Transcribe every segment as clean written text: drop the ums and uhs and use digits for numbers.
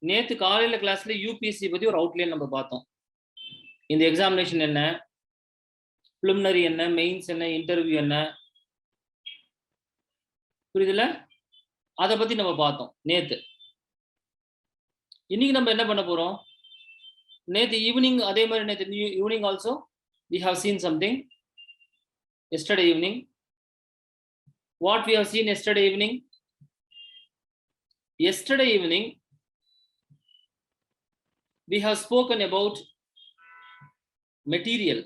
நேத்து காலையில கிளாஸ்ல யூபிஎஸ்சி பத்தி ஒரு அவுட்லைன் நம்ம பார்த்தோம். இந்த எக்ஸாமினேஷன் என்ன, பிலிமினரி என்ன, மெயின்ஸ் என்ன, இன்டர்வியூ என்ன, புரியுதுல? அதை பத்தி நம்ம பார்த்தோம் நேத்து. இன்னைக்கு நம்ம என்ன பண்ண போறோம்? நேத்து ஈவினிங் அதே மாதிரி நேத்து evening also we have seen something yesterday evening. What we have seen yesterday evening? Yesterday evening we have spoken about material.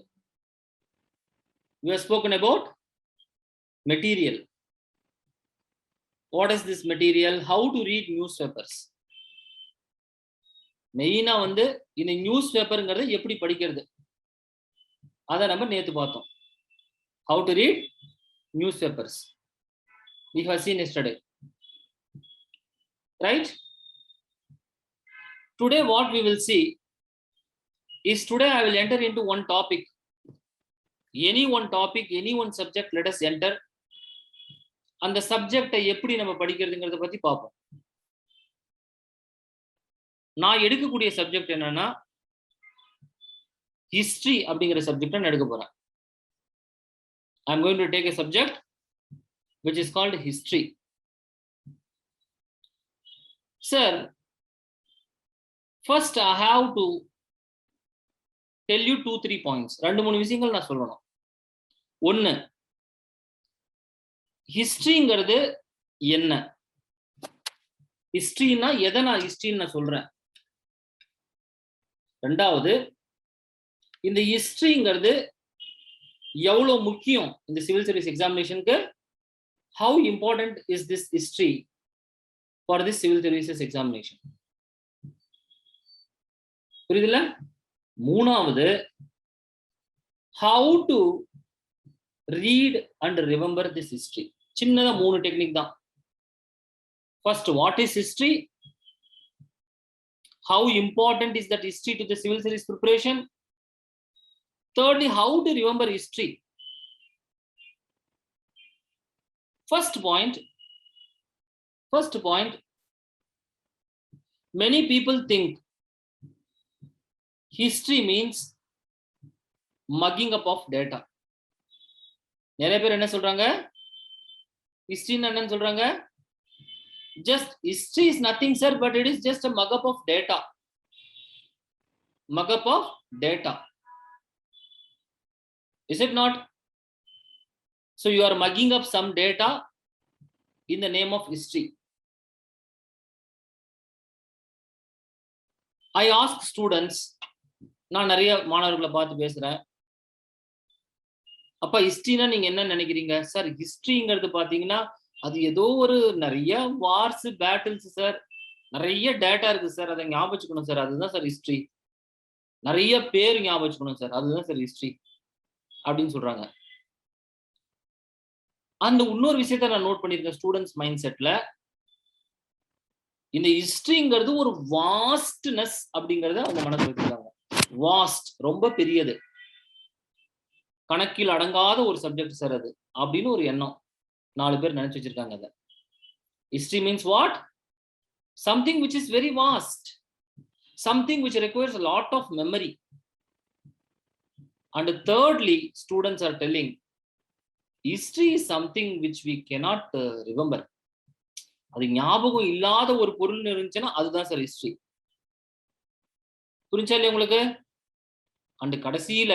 We have spoken about material. What is this material? How to read newspapers. மெயினா வந்து இந்த news பேப்பர்ங்கிறத எப்படி படிக்கிறது அதை நம்ம நேத்து பார்த்தோம். How to read newspapers. We have seen yesterday. Right? Today what we will see is, today I will enter into one topic. Any one topic, any one subject, let us enter. அந்த சப்ஜெக்டை எப்படி நம்ம படிக்கிறதுங்கிறத பத்தி பார்ப்போம். நான் எடுக்கக்கூடிய subject என்னன்னா history அப்படிங்கிற சப்ஜெக்டை நான் எடுக்க போறேன். I am going to take a subject which is called history. Sir, first I have to tell you 2-3 points. ரெண்டு மூணு விஷயங்கள் நான் சொல்லணும். ஒன்னு, ஹிஸ்டரிங்கிறது என்ன, ஹிஸ்டரினா எதை நான் ஹிஸ்டரின்னு நான் சொல்றேன். ரெண்டாவது, இந்த ஹிஸ்டரிங்கிறது எவ்வளவு முக்கியம் இந்த சிவில் சர்வீஸ் எக்ஸாமினேஷனுக்கு. How important is this history for this civil services examination? புரியுதுல? மூணாவது, how to read and remember this history. சின்னதா மூணு டெக்னிக் தான். First, what is history? How important is that history to the civil service preparation? Thirdly, how to remember history. First point, many people think history means mugging up of data. நிறைய பேர் என்ன சொல்றாங்க, history என்னன்னு சொல்றாங்க, just history is nothing sir, but it is just a mug up of data. Mug up of data, is it not? So you are mugging up some data in the name of history. I ask students, நான் நிறைய மாணவர்களை பார்த்து பேசுறேன், அப்ப ஹிஸ்டரினா நீங்க என்ன நினைக்கிறீங்க sir? ஹிஸ்டரிங்கிறது பாத்தீங்கன்னா அது ஏதோ ஒரு நிறைய வார்ஸ், பேட்டில்ஸ் சார், நிறைய டேட்டா இருக்கு சார், அதை ஞாபகம் வச்சுக்கணும் சார், அதுதான் சார் ஹிஸ்டரி. நிறைய பேர் ஞாபகம் வச்சுக்கணும் சார், அதுதான் சார் ஹிஸ்டரி அப்படின்னு சொல்றாங்க. அந்த இன்னொரு விஷயத்த நான் நோட் பண்ணிருக்கேன் ஸ்டூடெண்ட்ஸ் மைண்ட் செட்ல. இந்த ஹிஸ்டரிங்கிறது ஒரு வாஸ்ட்னஸ் அப்படிங்கறத அவங்க மனசுல வச்சிருக்காங்க. வாஸ்ட், ரொம்ப பெரியது, கணக்கில் அடங்காத ஒரு சப்ஜெக்ட் சார் அது அப்படின்னு ஒரு எண்ணம் 4 பேர் நினைச்சு வச்சிருக்காங்க. அதை history means what? Something which is very vast, something which requires a lot of memory. And thirdly, students are telling history is something which we cannot remember. அது ஞாபகம் இல்லாத ஒரு பொருள் இருந்துச்சுன்னா அதுதான் சார் ஹிஸ்டரி. புரிஞ்சா இல்லையா உங்களுக்கு? அண்ட் கடைசியில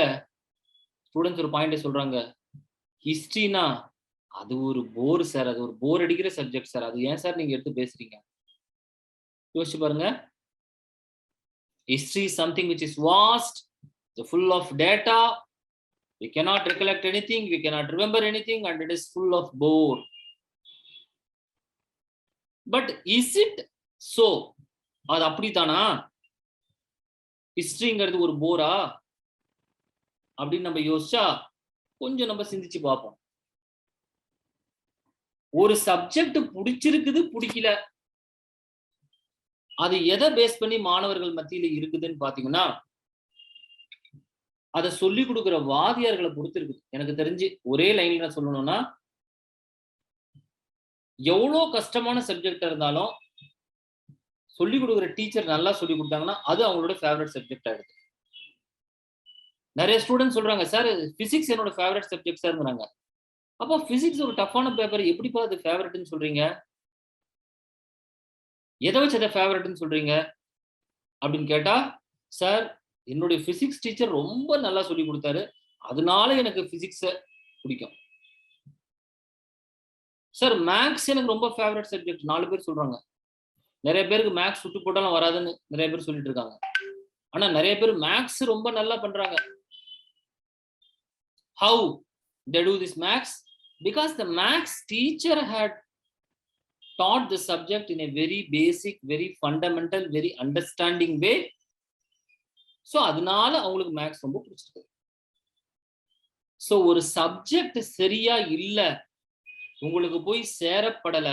ஸ்டூடெண்ட்ஸ் ஒரு பாயிண்ட் சொல்றாங்க, ஹிஸ்டரினா அது ஒரு போர் சார், அது ஒரு போர் அடிக்கிற சப்ஜெக்ட் சார், அது ஏன் சார் நீங்க எடுத்து பேசுறீங்க? யோசிச்சு பாருங்க. History is something which is vast, full of data, we cannot recollect anything, we cannot remember anything, and it is full of bore. But is it so? அது அப்படித்தானா? ஹிஸ்டரிங்கிறது ஒரு போரா அப்படின்னு நம்ம யோசிச்சா கொஞ்சம் நம்ம சிந்திச்சு பார்ப்போம். ஒரு சப்ஜெக்ட் பிடிச்சிருக்குது, பிடிக்கல, அது எதை பேஸ் பண்ணி மாணவர்கள் மத்தியில இருக்குதுன்னு பாத்தீங்கன்னா அதை சொல்லி கொடுக்குற வாதியார்களை பொறுத்து இருக்குது. எனக்கு தெரிஞ்சு ஒரே லைன்ல சொல்லணும்னா, எவ்வளோ கஷ்டமான சப்ஜெக்டா இருந்தாலும் சொல்லி கொடுக்குற டீச்சர் நல்லா சொல்லி கொடுத்தாங்கன்னா அது அவங்களோட ஃபேவரட் சப்ஜெக்ட் ஆயிடுது. நிறைய ஸ்டூடெண்ட் சொல்றாங்க, சார் பிசிக்ஸ் என்னோட ஃபேவரட் சப்ஜெக்ட் சார்ங்கிறாங்க. அப்போ பிசிக்ஸ் ஒரு டஃப்பான பேப்பர், எப்படிப்பா அது ஃபேவரட்னு சொல்றீங்க? எதை வச்சு அதை ஃபேவரட்னு சொல்றீங்க அப்படின்னு கேட்டா, சார் என்னுடைய பிசிக்ஸ் டீச்சர் ரொம்ப நல்லா சொல்லி கொடுத்தாரு, அதனால எனக்கு பிசிக்ஸ பிடிக்கும். சார் மேக்ஸ் எனக்கு ரொம்ப ஃபேவரட் சப்ஜெக்ட், 4 பேர் சொல்றாங்க. நிறைய பேருக்கு மேக்ஸ் சுட்டு போட்டாலும் வராதுன்னு நிறைய பேர் சொல்லிட்டு இருக்காங்க. ஆனா நிறைய பேர் மேக்ஸ் ரொம்ப நல்லா பண்றாங்க. How they do this maths? Because the maths teacher had taught the subject in a very basic, very fundamental, very understanding way. So அதனால அவங்களுக்கு மேத்ஸ் ரொம்ப பிடிச்சிருக்கு. So ஒரு சப்ஜெக்ட் சரியா இல்ல, உங்களுக்கு போய் சேரப்படல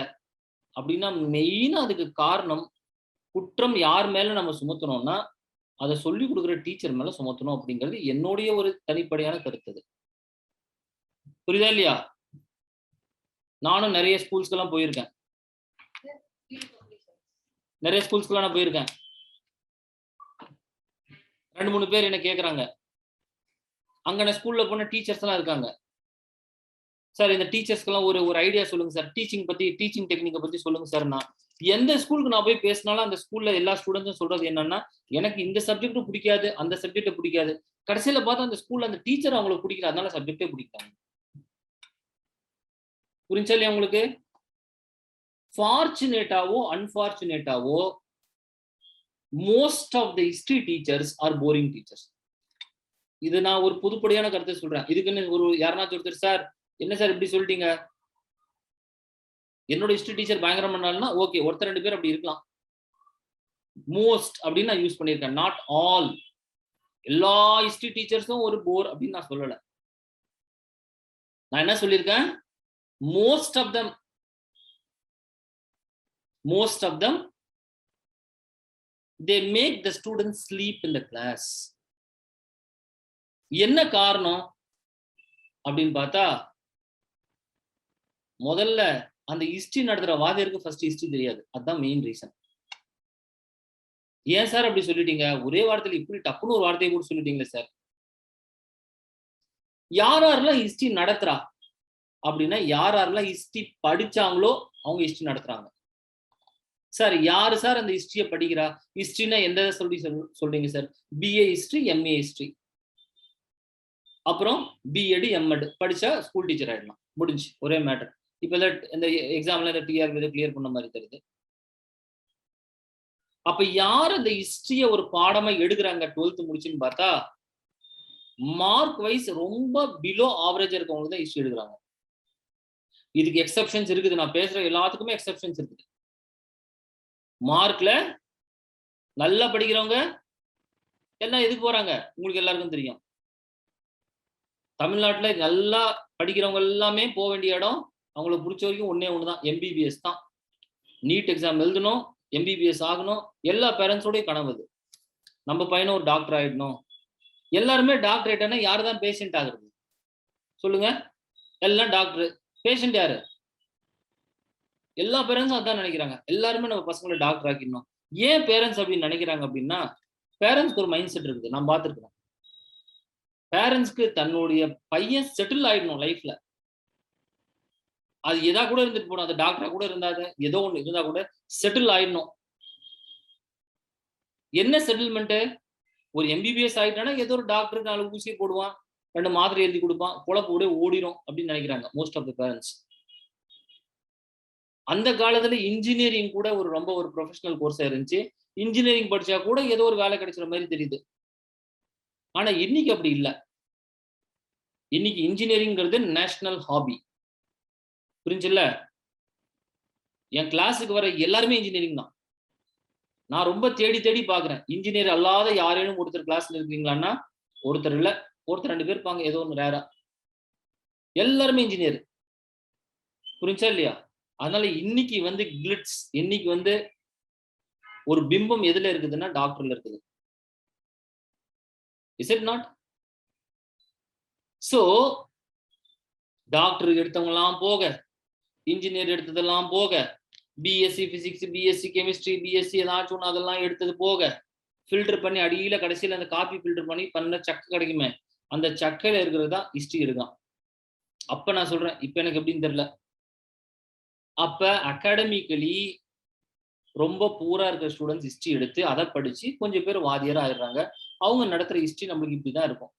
அப்படின்னா மெயினா அதுக்கு காரணம், குற்றம் யார் மேல நம்ம சுமத்தணும்னா அதை சொல்லி கொடுக்குற டீச்சர் மேல சுமத்தணும் அப்படிங்கிறது என்னுடைய ஒரு தனிப்படையான கருத்து. புரியுதா இல்லையா? நானும் நிறைய ஸ்கூல்ஸ்க்கெல்லாம் போயிருக்கேன். நிறைய ஸ்கூல்ஸ்க்கெல்லாம் நான் போயிருக்கேன். 2-3 பேர் என்ன கேட்குறாங்க, அங்கே ஸ்கூல்ல போன டீச்சர்ஸ் எல்லாம் இருக்காங்க. சார் இந்த டீச்சர்ஸ்க்கெல்லாம் ஒரு ஐடியா சொல்லுங்க சார், டீச்சிங் டெக்னிக்கை பத்தி சொல்லுங்க சார். நான் எந்த ஸ்கூலுக்கு நான் போய் பேசினாலும் அந்த ஸ்கூல்ல எல்லா ஸ்டூடெண்ட்ஸும் சொல்றது என்னன்னா, எனக்கு இந்த சப்ஜெக்டும் பிடிக்காது, அந்த சப்ஜெக்ட் பிடிக்காது. கடைசியில பார்த்தா அந்த ஸ்கூல்ல அந்த டீச்சர் அவங்களுக்கு பிடிக்கல, அதனால சப்ஜெக்டே பிடிக்காங்க. புரிஞ்சா இல்லையா உங்களுக்கு? ஃபார்ச்சுனேட்டாவோ அன்பார்ச்சுனேட்டாவோ most of the history teachers are boring teachers. இது நான் ஒரு பொதுப்படையான கருத்தை சொல்றேன். இதுக்குன்னு ஒரு யாருனாச்சும் ஒருத்தர், சார் என்ன சார் இப்படி சொல்லிட்டீங்க, என்னோட ஹிஸ்டரி டீச்சர் பயங்கரம் பண்ணாலும்னா ஓகே, ஒருத்தர் 2 பேர் அப்படி இருக்கலாம். மோஸ்ட் அப்படின்னு நான் யூஸ் பண்ணியிருக்கேன், நாட் ஆல். எல்லா ஹிஸ்டரி டீச்சர்ஸும் ஒரு போர் அப்படின்னு நான் சொல்லல. நான் என்ன சொல்லியிருக்கேன், most of them they make the students sleep in the class. என்ன காரணம் அப்படின்னு பார்த்தா, முதல்ல அந்த ஹிஸ்டரி நடத்துற வாத்தியாருக்கு ஃபர்ஸ்ட் ஹிஸ்டரி தெரியாது, அதுதான் மெயின் ரீசன். ஏன் சார் அப்படி சொல்லிட்டீங்க, ஒரே வார்த்தையில இப்படி டப்புன்னு ஒரு வார்த்தையை கூட சொல்லிட்டீங்களே சார். யாரெல்லாம் ஹிஸ்டரி நடத்துறா அப்படின்னா, யாரெல்லாம் ஹிஸ்டரி படிச்சாங்களோ அவங்க ஹிஸ்டரி நடத்துறாங்க. சார் யாரு சார் அந்த ஹிஸ்டரியை படிக்கிறா, ஹிஸ்டரினா எந்த சொல்றீங்க sir? BA history, MA history, அப்புறம் பிஎட் எம்எட் படிச்சா ஸ்கூல் டீச்சர் ஆயிடலாம், முடிஞ்சு, ஒரே மேட்டர். இப்ப இந்த எக்ஸாம்ல இந்த டிஆர்பி கிளியர் பண்ண மாதிரி தெரியுது. அப்ப யார் அந்த ஹிஸ்டரிய ஒரு பாடமா எடுக்கிறாங்க 12th முடிச்சுன்னு பார்த்தா, மார்க் வைஸ் ரொம்ப பிலோ ஆவரேஜ் இருக்கவங்க தான் ஹிஸ்டரி எடுக்கிறாங்க. இதுக்கு எக்ஸெப்ஷன்ஸ் இருக்குது, நான் பேசுற எல்லாத்துக்குமே எக்ஸெப்ஷன்ஸ் இருக்குது. மார்க்ல நல்லா படிக்கிறவங்க எல்லாம் எதுக்கு போறாங்க உங்களுக்கு எல்லாருக்கும் தெரியும். தமிழ்நாட்டுல நல்லா படிக்கிறவங்க எல்லாமே போக வேண்டிய இடம், அவங்களுக்கு பிடிச்ச வரைக்கும் ஒன்னே ஒண்ணுதான், எம்பிபிஎஸ் தான். நீட் எக்ஸாம் எழுதணும், எம்பிபிஎஸ் ஆகணும், எல்லா பேரண்ட்ஸோடய கனவு. நம்ம பையனும் ஒரு டாக்டர் ஆயிடணும். எல்லாருமே டாக்டர் ஆயிட்டானா யாரு தான் பேஷண்ட் ஆகுறது சொல்லுங்க? எல்லாம் டாக்டர், பேஷண்ட் யாரு? எல்லா பேரண்ட்ஸும் அதான் நினைக்கிறாங்க, எல்லாருமே நம்ம பசங்களை டாக்டர் ஆக்கிடணும். ஏன் பேரண்ட்ஸ் அப்படின்னு நினைக்கிறாங்க அப்படின்னா, பேரண்ட்ஸ்க்கு ஒரு மைண்ட் செட் இருக்குது, நான் பார்த்துருக்கேன். பேரண்ட்ஸ்க்கு தன்னுடைய பையன் செட்டில் ஆயிடணும் லைஃப்ல. அது எதா கூட இருந்துட்டு போகணும், அது டாக்டரா கூட இருந்தாது, ஏதோ ஒண்ணு இருந்தா கூட செட்டில் ஆயிடணும். என்ன செட்டில்மெண்ட்? ஒரு எம்பிபிஎஸ் ஆயிட்டானா ஏதோ ஒரு டாக்டர் 4 ஊசியை போடுவான், 2 மாத்திரை எழுதி கொடுப்பான், பொழப்பு கூட ஓடிடும் அப்படின்னு நினைக்கிறாங்க மோஸ்ட் ஆஃப் தி பேரண்ட்ஸ். அந்த காலத்துல இன்ஜினியரிங் கூட ரொம்ப ஒரு ப்ரொஃபஷனல் கோர்ஸா இருந்துச்சு. இன்ஜினியரிங் படிச்சா கூட ஏதோ ஒரு வேலை கிடைக்கிற மாதிரி தெரியுது. ஆனா இன்னைக்கு அப்படி இல்லை. இன்னைக்கு இன்ஜினியரிங்கிறது நேஷனல் ஹாபி. புரிஞ்சுல்ல? என் கிளாஸுக்கு வர எல்லாருமே இன்ஜினியரிங் தான். நான் ரொம்ப தேடி தேடி பாக்குறேன், இன்ஜினியர் அல்லாத யாரேனும் ஒருத்தர் கிளாஸ்ல இருக்கீங்களான்னா ஒருத்தர் இல்ல, ஒருத்தர் 2 பேர் இருப்பாங்க, ஏதோ ஒன்று ரேரா. எல்லாருமே இன்ஜினியர். புரிஞ்சா இல்லையா? அதனால இன்னைக்கு கிளிட்ஸ், இன்னைக்கு ஒரு பிம்பம் எதுல இருக்குதுன்னா டாக்டர்ல இருக்குது. Is it not? So doctor எடுத்தவங்க எல்லாம் போக, இன்ஜினியர் எடுத்ததெல்லாம் போக, BSc physics, BSc chemistry, BSc ஏதாச்சும் ஒன்று அதெல்லாம் எடுத்தது போக ஃபில்டர் பண்ணி அடியில கடைசியில் அந்த காப்பி ஃபில்டர் பண்ணி பண்ண சக்கை கிடைக்குமே, அந்த சக்கையில இருக்கிறது தான் ஹிஸ்டரி எடுக்கும். அப்ப நான் சொல்றேன், இப்ப எனக்கு எப்படின்னு தெரியல. அப்ப அகாடமிக்கலி ரொம்ப பூரா இருக்கிற ஸ்டூடெண்ட்ஸ் ஹிஸ்டரி எடுத்து அதை படிச்சு கொஞ்சம் பேர் வாதியாரா ஆயிடுறாங்க. அவங்க நடத்துற ஹிஸ்டரி நம்மளுக்கு இப்படிதான் இருக்கும்.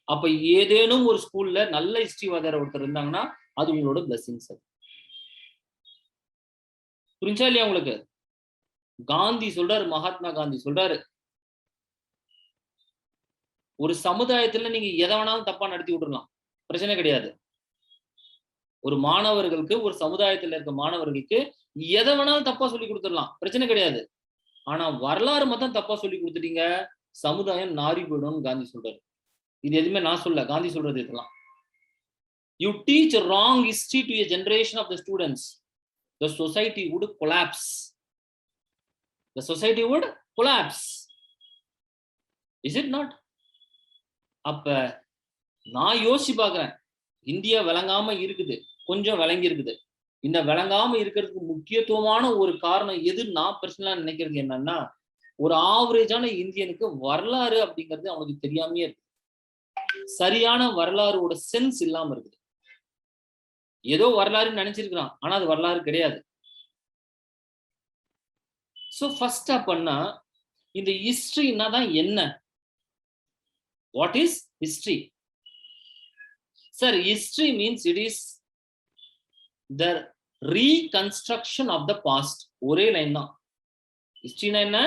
அப்ப ஏதேனும் ஒரு ஸ்கூல்ல நல்ல ஹிஸ்டரி வாதியார் ஒருத்தர் இருந்தாங்கன்னா அது உங்களோட பிளஸிங்ஸ். புரிஞ்சா இல்லையா உங்களுக்கு? காந்தி சொல்றாரு, மகாத்மா காந்தி சொல்றாரு, ஒரு சமுதாயத்துல நீங்க எதை வேணாலும் தப்பா நடத்தி விட்டுறலாம், பிரச்சனை கிடையாது. ஒரு மாணவர்களுக்கு, ஒரு சமுதாயத்துல இருக்க மாணவர்களுக்கு எதை வேணாலும் தப்பா சொல்லி கொடுத்துடலாம், பிரச்சனை கிடையாது. ஆனா வரலாறு மட்டும் தப்பா சொல்லி கொடுத்துட்டீங்க, சமுதாயம் நாரி போயிடும்னு காந்தி சொல்றாரு. இது எதுவுமே நான் சொல்ல, காந்தி சொல்றது இதெல்லாம். You teach a wrong history to a generation of the students, the society would collapse. The society would collapse. Is it not? அப்ப நான் யோசிச்சு பார்க்கிறேன், இந்தியா விளங்காம இருக்குது, கொஞ்சம் விளங்கி இருக்குது. இந்த விளங்காம இருக்கிறதுக்கு முக்கியத்துவமான ஒரு காரணம் எது நான் பர்சனலா நினைக்கிறது என்னன்னா, ஒரு ஆவரேஜான இந்தியனுக்கு வரலாறு அப்படிங்கிறது அவனுக்கு தெரியாமையே இருக்கு. சரியான வரலாறோட சென்ஸ் இல்லாம இருக்குது. ஏதோ வரலாறுன்னு நினைச்சிருக்கிறான், ஆனா அது வரலாறு கிடையாது. சோ ஃபர்ஸ்ட் அப்பன்னா இந்த ஹிஸ்டரினா தான் என்ன? What is history? Sir, history means it is the reconstruction of the past. ஒரே லைன் தான். ஹிஸ்டரினா என்ன?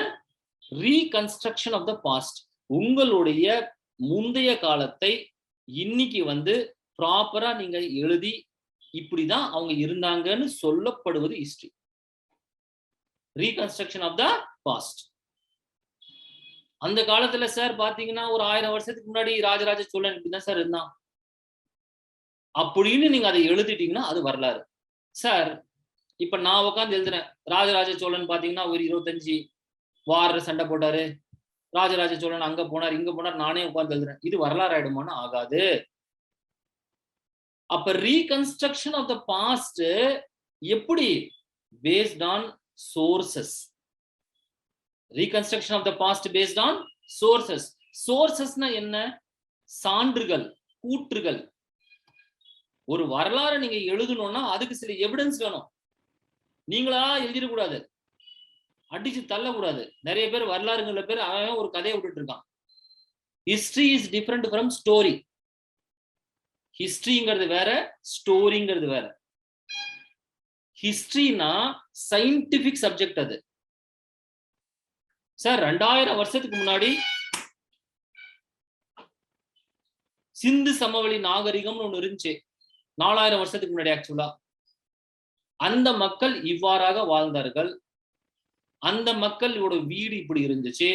Reconstruction of the past. உங்களுடைய முந்தைய காலத்தை இன்னைக்கு வந்து ப்ராப்பரா நீங்க எழுதி இப்படிதான் அவங்க இருந்தாங்கன்னு சொல்லப்படுவது history. Reconstruction of the past. அந்த காலத்துல சார் பாத்தீங்கன்னா ஒரு 1000 வருஷத்துக்கு முன்னாடி ராஜராஜ சோழன் இப்படிதான் சார் இருந்தான் அப்படின்னு நீங்க அதை எழுதிட்டீங்கன்னா அது வரலாறு. சார் இப்ப நான் உட்காந்து எழுதுறேன், ராஜராஜ சோழன் பாத்தீங்கன்னா ஒரு 25 வார சண்டை போட்டாரு, ராஜராஜ சோழன் அங்க போனார் இங்க போனார், நானே உட்கார்ந்து எழுதுறேன், இது வரலாறு ஆயிடுமான்னு ஆகாது. அப்ப ரீகன்ஸ்ட்ரக்ஷன் ஆஃப் த பாஸ்ட் எப்படி? Based on sources. Reconstruction of the past based on sources. சோர்சஸ்னா என்ன? சான்றுகள், கூற்றுகள். ஒரு வரலாறு நீங்க எழுதணும்னா அதுக்கு சில எவிடன்ஸ் வேணும். நீங்களா எழுதிடக்கூடாது, அடிச்சு தள்ளக்கூடாது. நிறைய பேர் வரலாறுங்கள பேர் அவன் ஒரு கதையை விட்டுட்டு இருக்கான். History is different from story. ஹிஸ்டரிங்கிறது வேற, ஸ்டோரிங்கிறது வேற. ஹிஸ்டரினா சயின்டிபிக் சப்ஜெக்ட். அது சார் 2000 வருஷத்துக்கு முன்னாடி சிந்து சமவெளி நாகரிகம்னு ஒண்ணு இருந்துச்சு. 4000 வருஷத்துக்கு முன்னாடி ஆக்சுவலா அந்த மக்கள் இவ்வாறாக வாழ்ந்தார்கள், அந்த மக்களோட வீடு இப்படி இருந்துச்சு,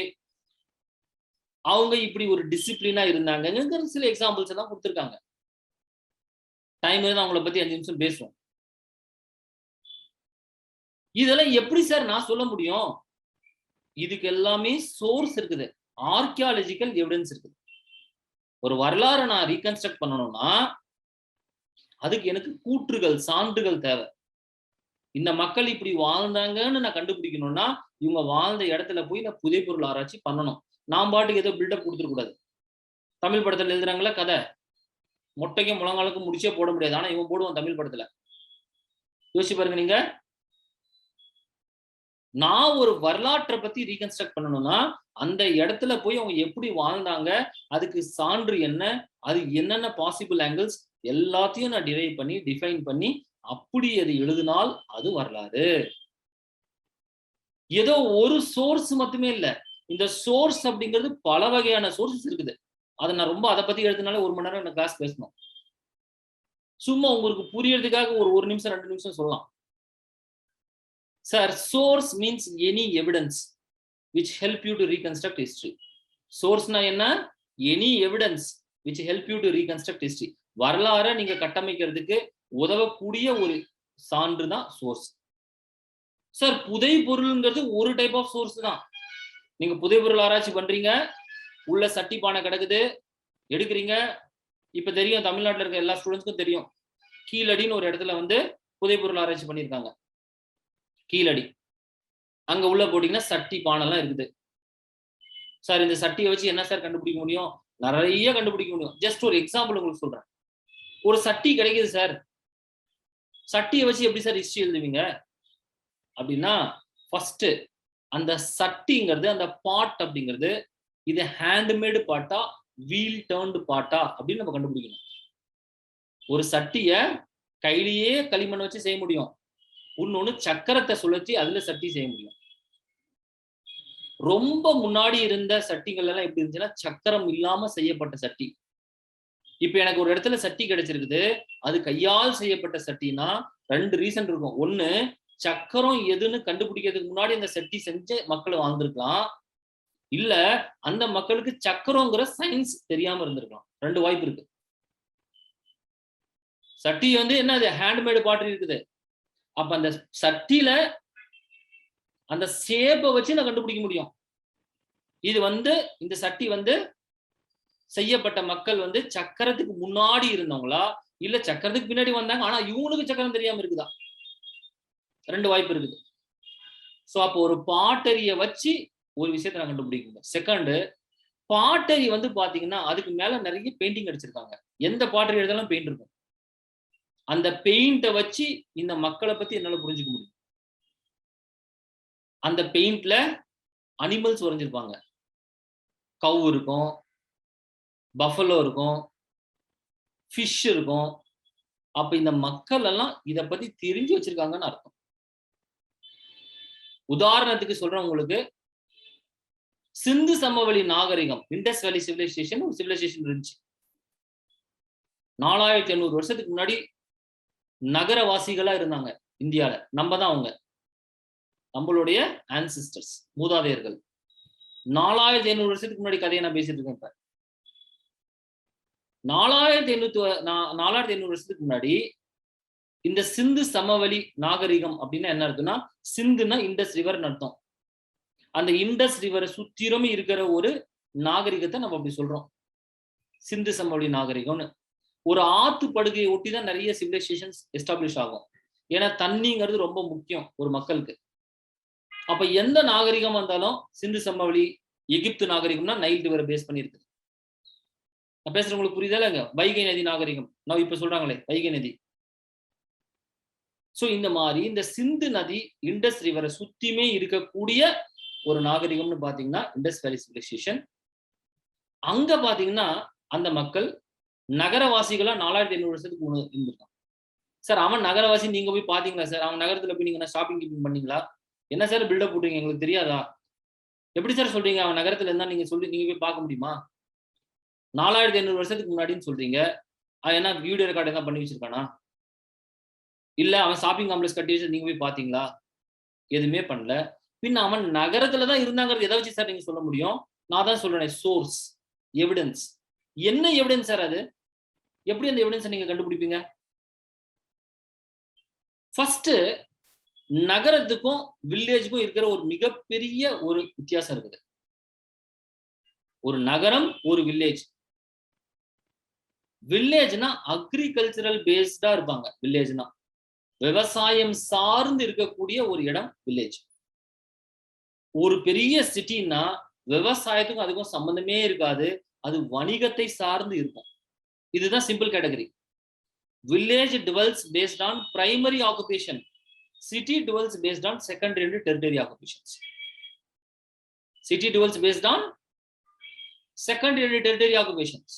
அவங்க இப்படி ஒரு டிசிப்ளினா இருந்தாங்க. சில எக்ஸாம்பிள்ஸ் எல்லாம் கொடுத்துருக்காங்க. டைம் இருந்தா அவங்கள பத்தி 5 நிமிஷம் பேசுவோம். இதெல்லாம் எப்படி சார் நான் சொல்ல முடியும்? இதுக்கு எல்லாமே சோர்ஸ் இருக்குது, ஆர்கியாலஜிக்கல் எவிடன்ஸ் இருக்குது. ஒரு வரலாறு நான் ரீகன்ஸ்ட்ரக்ட் பண்ணணும்னா அதுக்கு எனக்கு கூற்றுகள், சான்றுகள் தேவை. இந்த மக்கள் இப்படி வாழ்ந்தாங்கன்னு நான் கண்டுபிடிக்கணும்னா இவங்க வாழ்ந்த இடத்துல போய் நான் புதை பொருள் ஆராய்ச்சி பண்ணணும். நான் பாட்டுக்கு ஏதோ பில்டப் கொடுத்துடக்கூடாது. தமிழ் படத்துல எழுதுறாங்களா கதை, மொட்டைக்கும் முழங்காலுக்கும் முடிச்சே போட முடியாது, ஆனா இவன் போடுவான் தமிழ் படத்துல. யோசிச்சு பாருங்க நீங்க. நான் ஒரு வரலாற்றை பத்தி ரீகன்ஸ்ட்ரக்ட் பண்ணணும்னா அந்த இடத்துல போய் அவங்க எப்படி வாழ்ந்தாங்க, அதுக்கு சான்று என்ன, அது என்னென்ன பாசிபிள் ஆங்கிள்ஸ் எல்லாத்தையும் நான் டிரைவ் பண்ணி டிஃபைன் பண்ணி அப்படி அது எழுதினால் அது வரலாறு. ஏதோ ஒரு சோர்ஸ் மட்டுமே இல்ல, இந்த சோர்ஸ் அப்படிங்கிறது பல வகையான சோர்சஸ் இருக்குது. அதை நான் ரொம்ப அதை பத்தி எழுதினாலே 1 மணி நேரம் என்ன கிளாஸ் பேசணும். சும்மா உங்களுக்கு புரியறதுக்காக ஒரு நிமிஷம் 2 நிமிஷம் சொல்லலாம். Sir, source means any evidence which help you to reconstruct history. Source na enna? Any evidence which help you to reconstruct history. வரலாறை நீங்க கட்டமைக்கிறதுக்கு உதவக்கூடிய ஒரு சான்று தான் சோர்ஸ். சார், புதை பொருள்ங்கிறது ஒரு டைப் ஆஃப் சோர்ஸ் தான். நீங்க புதை பொருள் ஆராய்ச்சி பண்றீங்க, உள்ள சட்டி பானை கிடக்குது, எடுக்கிறீங்க. இப்ப தெரியும், தமிழ்நாட்டில் இருக்க எல்லா ஸ்டூடெண்ட்ஸ்க்கும் தெரியும், கீழடின்னு ஒரு இடத்துல வந்து புதை பொருள் ஆராய்ச்சி பண்ணியிருக்காங்க. கீழடி. அங்க உள்ள போட்டீங்கன்னா சட்டி பானைலாம் இருக்குது. சார் இந்த சட்டியை வச்சு என்ன சார் கண்டுபிடிக்க முடியும்? நிறைய கண்டுபிடிக்க முடியும். ஜஸ்ட் ஒரு எக்ஸாம்பிள் உங்களுக்கு சொல்றேன். ஒரு சட்டி கிடைக்குது சார். சட்டியை வச்சு எப்படி சார் ஹிஸ்டரி எழுதுவீங்க அப்படின்னா, ஃபர்ஸ்ட் அந்த சட்டிங்கிறது, அந்த பாட் அப்படிங்கிறது, இது ஹேண்ட்மேடு பாட்டா வீல் டர்ன்டு பாட்டா அப்படின்னு நம்ம கண்டுபிடிக்கணும். ஒரு சட்டிய கையிலேயே களிமண் வச்சு செய்ய முடியும். இன்னொன்னு சக்கரத்தை சுழற்றி அதுல சட்டி செய்ய முடியும். ரொம்ப முன்னாடி இருந்த சட்டிகள் எல்லாம் எப்படி இருந்துச்சுன்னா சக்கரம் இல்லாம செய்யப்பட்ட சட்டி. இப்ப எனக்கு ஒரு இடத்துல சட்டி கிடைச்சிருக்குது, அது கையால் செய்யப்பட்ட சட்டினா 2 ரீசன் இருக்கும். ஒண்ணு, சக்கரம் எதுன்னு கண்டுபிடிக்கிறதுக்கு முன்னாடி அந்த சட்டி செஞ்ச மக்கள் வாழ்ந்திருக்கலாம். இல்ல அந்த மக்களுக்கு சக்கரங்கிற சயின்ஸ் தெரியாம இருந்திருக்கலாம். 2 வாய்ப்பு இருக்கு. சட்டி வந்து என்ன, அது ஹேண்ட்மேடு பாட்டரி இருக்குது. அப்ப அந்த சட்டியில அந்த ஷேப்பை வச்சு நான் கண்டுபிடிக்க முடியும். இது வந்து இந்த சட்டி வந்து செய்யப்பட்ட மக்கள் வந்து சக்கரத்துக்கு முன்னாடி இருந்தவங்களா, இல்ல சக்கரத்துக்கு பின்னாடி வந்தாங்க, ஆனா இவங்களுக்கு சக்கரம் தெரியாம இருக்குதா? 2 வாய்ப்பு இருக்குது. சோ அப்போ ஒரு பாட்டரிய வச்சு ஒரு விஷயத்தை நான் கண்டுபிடிக்கணும். செகண்ட், பாட்டரி வந்து பாத்தீங்கன்னா அதுக்கு மேல நிறைய பெயிண்டிங் அடிச்சிருக்காங்க. எந்த பாட்டரி எடுத்தாலும் பெயிண்ட் இருக்கும். அந்த பெயிண்ட வச்சு இந்த மக்களை பத்தி என்னால புரிஞ்சுக்க முடியும். அந்த பெயிண்ட்ல அனிமல்ஸ் வரைஞ்சிருப்பாங்க. கவ் இருக்கும், பஃபலோ இருக்கும், ஃபிஷ் இருக்கும். அப்ப இந்த மக்கள் எல்லாம் இத பத்தி தெரிஞ்சு வச்சிருக்காங்கன்னு அர்த்தம். உதாரணத்துக்கு சொல்றேன் உங்களுக்கு, சிந்து சமவெளி நாகரிகம், இண்டஸ் வேலி சிவிலைசேஷன் ஒரு சிவிலைசேஷன் இருந்துச்சு. 4800 வருஷத்துக்கு முன்னாடி நகரவாசிகளா இருந்தாங்க இந்தியால. நம்ம தான் அவங்க, நம்மளுடைய ஆன்சிஸ்டர்ஸ், மூதாதையர்கள். 4800 வருஷத்துக்கு முன்னாடி கதையை நான் பேசிட்டு இருக்கேன். இப்ப 4800 வருஷத்துக்கு முன்னாடி இந்த சிந்து சமவெளி நாகரிகம் அப்படின்னா என்ன அர்த்தம்னா, சிந்துன்னா இண்டஸ் ரிவர் அர்த்தம். அந்த இண்டஸ் ரிவரை சுத்திரமே இருக்கிற ஒரு நாகரிகத்தை நம்ம அப்படி சொல்றோம், சிந்து சமவெளி நாகரிகம்னு. ஒரு ஆத்து படுகையை ஒட்டி தான் நிறைய சிவிலைசேஷன்ஸ் எஸ்டாப்ளிஷ் ஆகும். ஏன்னா தண்ணிங்கிறது ரொம்ப முக்கியம் ஒரு மக்களுக்கு. அப்ப எந்த நாகரிகம் வந்தாலும் சிந்து சமவெளி, எகிப்து நாகரிகம்னா நைல் ரிவரை பேஸ் பண்ணிருக்கு. நான் பேசுறது உங்களுக்கு புரியுதா இல்லைங்க? வைகை நதி நாகரிகம் நான் இப்ப சொல்றாங்களே வைகை நதி. சோ இந்த மாதிரி இந்த சிந்து நதி இண்டஸ் ரிவரை சுத்தியுமே இருக்கக்கூடிய ஒரு நாகரிகம்னு பாத்தீங்கன்னா இண்டஸ் வேலி சிவிலைசேஷன். அங்க பாத்தீங்கன்னா அந்த மக்கள் நகரவாசிகளா 4800 வருஷத்துக்கு முன்னாடி இருந்திருக்கான். சார் அவன் நகரவாசி, நீங்க போய் பாத்தீங்களா சார்? அவன் நகரத்துல போய் நீங்க ஷாப்பிங் பண்ணீங்களா? என்ன சார் பில்டப் போட்டுறீங்க, எங்களுக்கு தெரியாதா? எப்படி சார் சொல்றீங்க அவன் நகரத்துல இருந்தா? நீங்க போய் பார்க்க முடியுமா? 4800 வருஷத்துக்கு முன்னாடின்னு சொல்றீங்க. என்ன வீடியோ ரெக்கார்டு எல்லாம் பண்ணி வச்சிருக்கானா? இல்ல அவன் ஷாப்பிங் காம்ப்ளெக்ஸ் கட்டி வச்சு நீங்க போய் பாத்தீங்களா? எதுவுமே பண்ணல. பின்ன அவன் நகரத்துல தான் இருந்தாங்கிறது எதை வச்சு சார் நீங்க சொல்ல முடியும்? நான் தான் சொல்றேன், சோர்ஸ், எவிடன்ஸ். என்ன எவிடன்ஸ் சார் அது? எப்படி அந்த எவிடன்ஸ் நீங்க கண்டுபிடிப்பீங்க? ஃபர்ஸ்ட், நகரத்துக்கும் வில்லேஜுக்கும் இருக்கிற ஒரு மிகப்பெரிய ஒரு வித்தியாசம் இருக்குது. ஒரு நகரம், ஒரு வில்லேஜ். வில்லேஜ்னா அக்ரிகல்ச்சரல் பேஸ்டா இருப்பாங்க. வில்லேஜ்னா விவசாயம் சார்ந்து இருக்கக்கூடிய ஒரு இடம் வில்லேஜ். ஒரு பெரிய சிட்டினா விவசாயத்துக்கும் அதுக்கும் சம்பந்தமே இருக்காது, அது வணிகத்தை சார்ந்து இருக்கும். இதுதான் simple category. Village dwells based on primary occupation, city dwells based on secondary and tertiary occupations. City dwells based on secondary and tertiary occupations.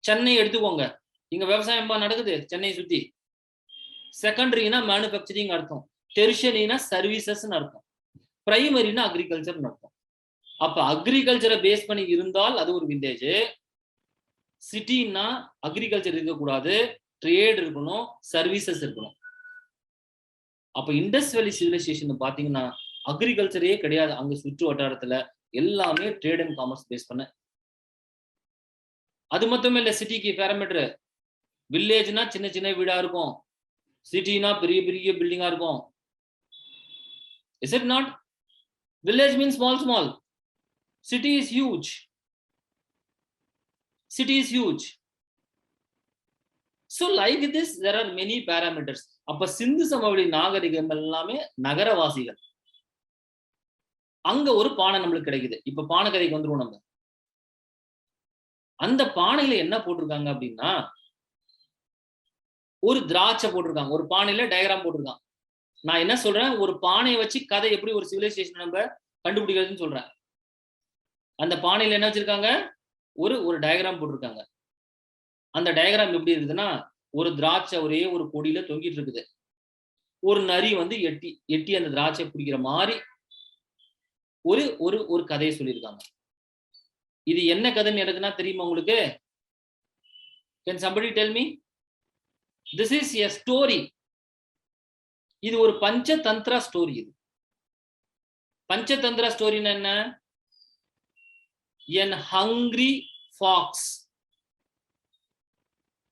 Chennai எடுத்துக்கோங்க, இங்க விவசாயம் நடக்குது சென்னை சுத்தி. செகண்டரினா மேனுஃபேக்சரிங் அர்த்தம், டெரிஷரினா சர்வீசஸ் அர்த்தம், பிரைமரினா அக்ரிகல்ச்சர் அர்த்தம். அப்ப அக்ரிகல்ச்சரை பேஸ் பண்ணி இருந்தால் அது ஒரு வில்லேஜ். சிட்டினா அக்ரிகல்ச்சர் இருக்கக்கூடாது, ட்ரேட் இருக்கணும், சர்வீசஸ் இருக்கணும். அப்ப இண்டஸ் வேலி சிவிலைசேஷன் பாத்தீங்கன்னா அக்ரிகல்ச்சரே கிடையாது. அங்க சுற்று வட்டாரத்துல எல்லாமே ட்ரேட் அண்ட் காமர்ஸ் பேஸ் பண்ண. அது மட்டுமே இல்ல, சிட்டிக்கு பேராமீட்டர். வில்லேஜ்னா சின்ன சின்ன வீடா இருக்கும், சிட்டினா பெரிய பெரிய பில்டிங்கா இருக்கும். Is it not? Village means small small. City is huge. City is huge. So like this, there are many parameters. அப்ப சிந்து சமவெளி நாகரிகம் எல்லாமே நகரவாசிகள். அங்க ஒரு பானை நம்மளுக்கு கிடைக்குது. இப்ப பானை கதைக்கு வந்துருவோம் நம்ம. அந்த பானையில என்ன போட்டிருக்காங்க அப்படின்னா, ஒரு திராட்சை போட்டிருக்காங்க. ஒரு பானையில டயக்ராம் போட்டிருக்காங்க. நான் என்ன சொல்றேன், ஒரு பானையை வச்சு கதை எப்படி ஒரு சிவிலைசேஷன் நம்ம கண்டுபிடிக்கிறதுன்னு சொல்றேன். அந்த பானையில என்ன வச்சிருக்காங்க, ஒரு டயக்ராம் போட்டிருக்காங்க. அந்த டயக்ராம் எப்படி இருக்குதுன்னா, ஒரு திராட்சை ஒரே ஒரு கொடியில தொங்கிட்டு இருக்குது. ஒரு நரி வந்து எட்டி எட்டி அந்த திராட்சை பிடிக்கிற மாதிரி ஒரு ஒரு ஒரு கதையை சொல்லியிருக்காங்க. இது என்ன கதைன்னு எனக்குன்னா தெரியுமா உங்களுக்கு? Can somebody tell me? This is a story. இது ஒரு பஞ்சதந்திரா ஸ்டோரி. இது பஞ்சதந்திரா ஸ்டோரின்னா என்ன? An hungry fox.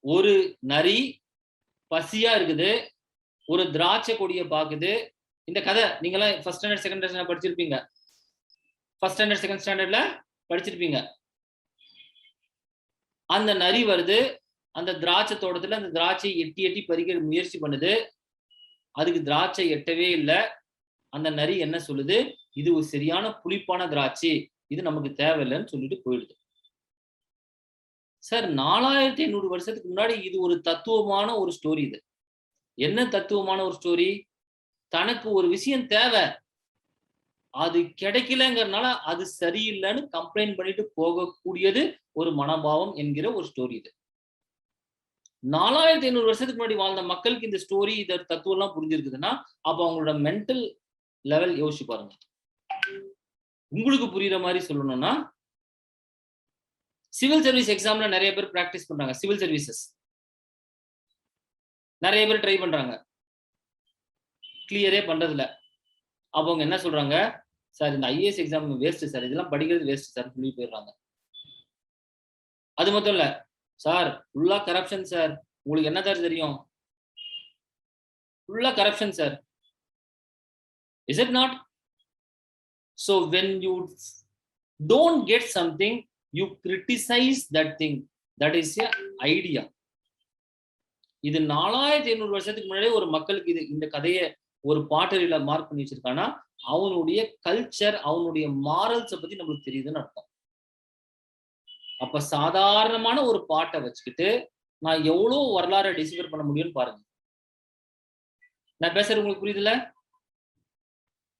ஒரு நரி பசியா இருக்குது, ஒரு திராட்சை கொடியை பாக்குது. இந்த கதை நீங்களாம் ஃபர்ஸ்ட் ஸ்டாண்டர்ட் செகண்ட் ஸ்டாண்டர்ட் படிச்சிருப்பீங்க. ஃபர்ஸ்ட் ஸ்டாண்டர்ட் செகண்ட் ஸ்டாண்டர்ட்ல படிச்சிருப்பீங்க. அந்த நரி வருது, அந்த திராட்சை தோட்டத்துல அந்த திராட்சை எட்டி எட்டி பறிக்க முயற்சி பண்ணுது. அதுக்கு திராட்சை எட்டவே இல்லை. அந்த நரி என்ன சொல்லுது, இது ஒரு சரியான புளிப்பான திராட்சை, இது நமக்கு தேவையில்லைன்னு சொல்லிட்டு போயிடுது. சார் 4500 வருஷத்துக்கு முன்னாடி இது ஒரு தத்துவமான ஒரு ஸ்டோரி. இது என்ன தத்துவமான ஒரு ஸ்டோரி? தனக்கு ஒரு விஷயம் தேவை, அது கிடைக்கலங்கிறதுனால அது சரியில்லைன்னு கம்ப்ளைண்ட் பண்ணிட்டு போகக்கூடியது ஒரு மனோபாவம் என்கிற ஒரு ஸ்டோரி. இது 4500 வருஷத்துக்கு முன்னாடி வாழ்ந்த மக்களுக்கு இந்த ஸ்டோரி, இந்த தத்துவம் எல்லாம் புரிஞ்சிருக்குதுன்னா, அப்ப அவங்களோட மென்டல் லெவல் யோசிச்சு பாருங்க. உங்களுக்கு புரியுற மாதிரி சொல்லணும்னா, சிவில் சர்வீஸ் எக்ஸாம்ல நிறைய பேர் பிராக்டிஸ் பண்றாங்க. சிவில் சர்வீசஸ் நிறைய பேர் ட்ரை பண்றாங்க, கிளியரே பண்றதில்ல. அப்போ அவங்க என்ன சொல்றாங்க, சார் இந்த ஐஏஎஸ் எக்ஸாம் வேஸ்ட் சார், இதெல்லாம் படிக்கிறது வேஸ்ட் சார் சொல்லி போயிடுறாங்க. அது மட்டும் இல்ல சார், ஃபுல்லா கரப்ஷன் சார், உங்களுக்கு என்ன சார் தெரியும், ஃபுல்லா corruption sir. Is it not? So when you don't get something, you criticize that thing. That is a idea. இது 4500 வருஷத்துக்கு முன்னாடியே ஒரு மக்களுக்கு இது இந்த கதையை ஒரு பாட்டரியில மார்க் பண்ணி வச்சிருக்கானா, அவனுடைய கல்ச்சர், அவனுடைய மாரல்ஸை பத்தி நம்மளுக்கு தெரியுதுன்னு அர்த்தம். அப்ப சாதாரணமான ஒரு பாட்டை வச்சுக்கிட்டு நான் எவ்வளவு வரலாறை டிசிஃபர் பண்ண முடியும்னு பாருங்க. நான் பேசுறது உங்களுக்கு புரியுதுல்ல?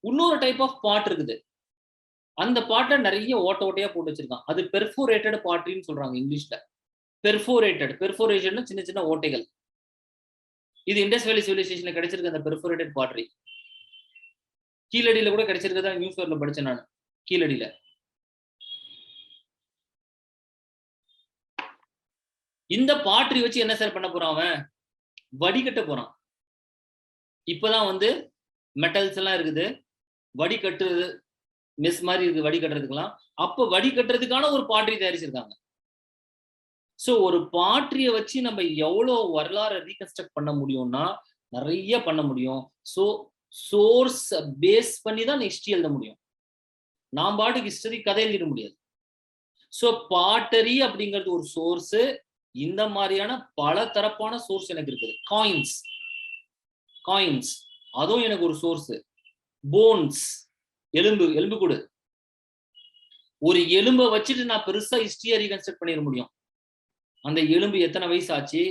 இன்னொரு டைப் ஆஃப் பாட் இருக்குது. அந்த பாட்டை நிறைய ஓட்ட ஓட்டையா போட்டு வச்சிருக்கான். அது பெர்ஃபோரேட்டட் பாட்ரின்னு சொல்றாங்க இங்கிலீஷ்ல. பெர்ஃபோரேஷன் சின்ன சின்ன ஓட்டைகள். இது இண்டஸ் வேலி சிவிலைசேஷன்ல கிடைச்சிருக்க அந்த பெர்ஃபோரேட்டட் பாட்ரி. கீழடியில கூட கிடைச்சிருக்கதா நியூஸ் பேப்பர்ல படிச்சேன் நான். கீழடியில இந்த பாட்ரி வச்சு என்ன சார் பண்ண போறான் அவன்? வடிகட்ட போறான். இப்பதான் வந்து மெட்டல்ஸ் எல்லாம் இருக்குது, வடிகட்டுறது மெஸ் மாதிரி இருக்கு வடிகட்டுறதுக்கெல்லாம். அப்ப வடிகட்டுறதுக்கான ஒரு பாட்ரி தயாரிச்சிருக்காங்க. சோ ஒரு பாட்ரியை வச்சு நம்ம எவ்வளவு வரலாறை ரீகன்ஸ்ட்ரக்ட் பண்ண முடியும்னா நிறைய பண்ண முடியும். சோ சோர்ஸ் பேஸ் பண்ணி தான் ஹிஸ்டரி எழுத முடியும். நான் பாட்டுக்கு ஹிஸ்டரி கதை எழுத முடியாது. சோ பாட்டரி அப்படிங்கிறது ஒரு சோர்ஸ். இந்த மாதிரியான பல தரப்பான சோர்ஸ் எனக்கு இருக்குது. காயின்ஸ் அதுவும் எனக்கு ஒரு சோர்ஸ். போன்ஸ், எலும்பு கூடு. ஒரு எலும்பை வச்சுட்டு நான் பெருசா ஹிஸ்டரியை ரீகன்ஸ்ட்ரக்ட் பண்ணிட முடியும். அந்த எலும்பு எத்தனை வயசு ஆச்சு,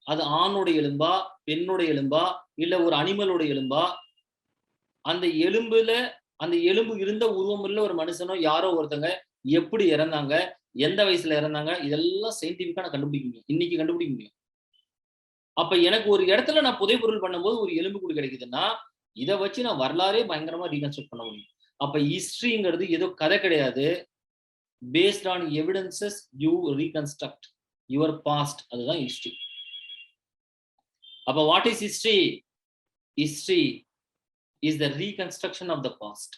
அது ஆணோட எலும்பா பெண்ணோட எலும்பா இல்ல ஒரு அனிமலோட எலும்பா, அந்த எலும்பு இருந்த உருவம் இல்ல ஒரு மனுஷனோ யாரோ ஒருத்தங்க எப்படி இறந்தாங்க, எந்த வயசுல இறந்தாங்க, இதெல்லாம் சயின்டிபிக்கா நான் கண்டுபிடிக்க முடியும். இன்னைக்கு கண்டுபிடிக்க முடியும். அப்ப எனக்கு ஒரு இடத்துல நான் புதைபொருள் பண்ணும்போது ஒரு எலும்பு கூடு கிடைக்குதுன்னா இதை வச்சு நான் வரலாறே பயங்கரமா ரீகன்ஸ்ட்ரக்ட் பண்ண முடியும். அப்ப ஹிஸ்டரிங்கிறது ஏதோ கதை கிடையாது. Based on evidences you reconstruct your past. அதுதான் ஹிஸ்டரி. அப்ப what is history? History is the reconstruction of the past.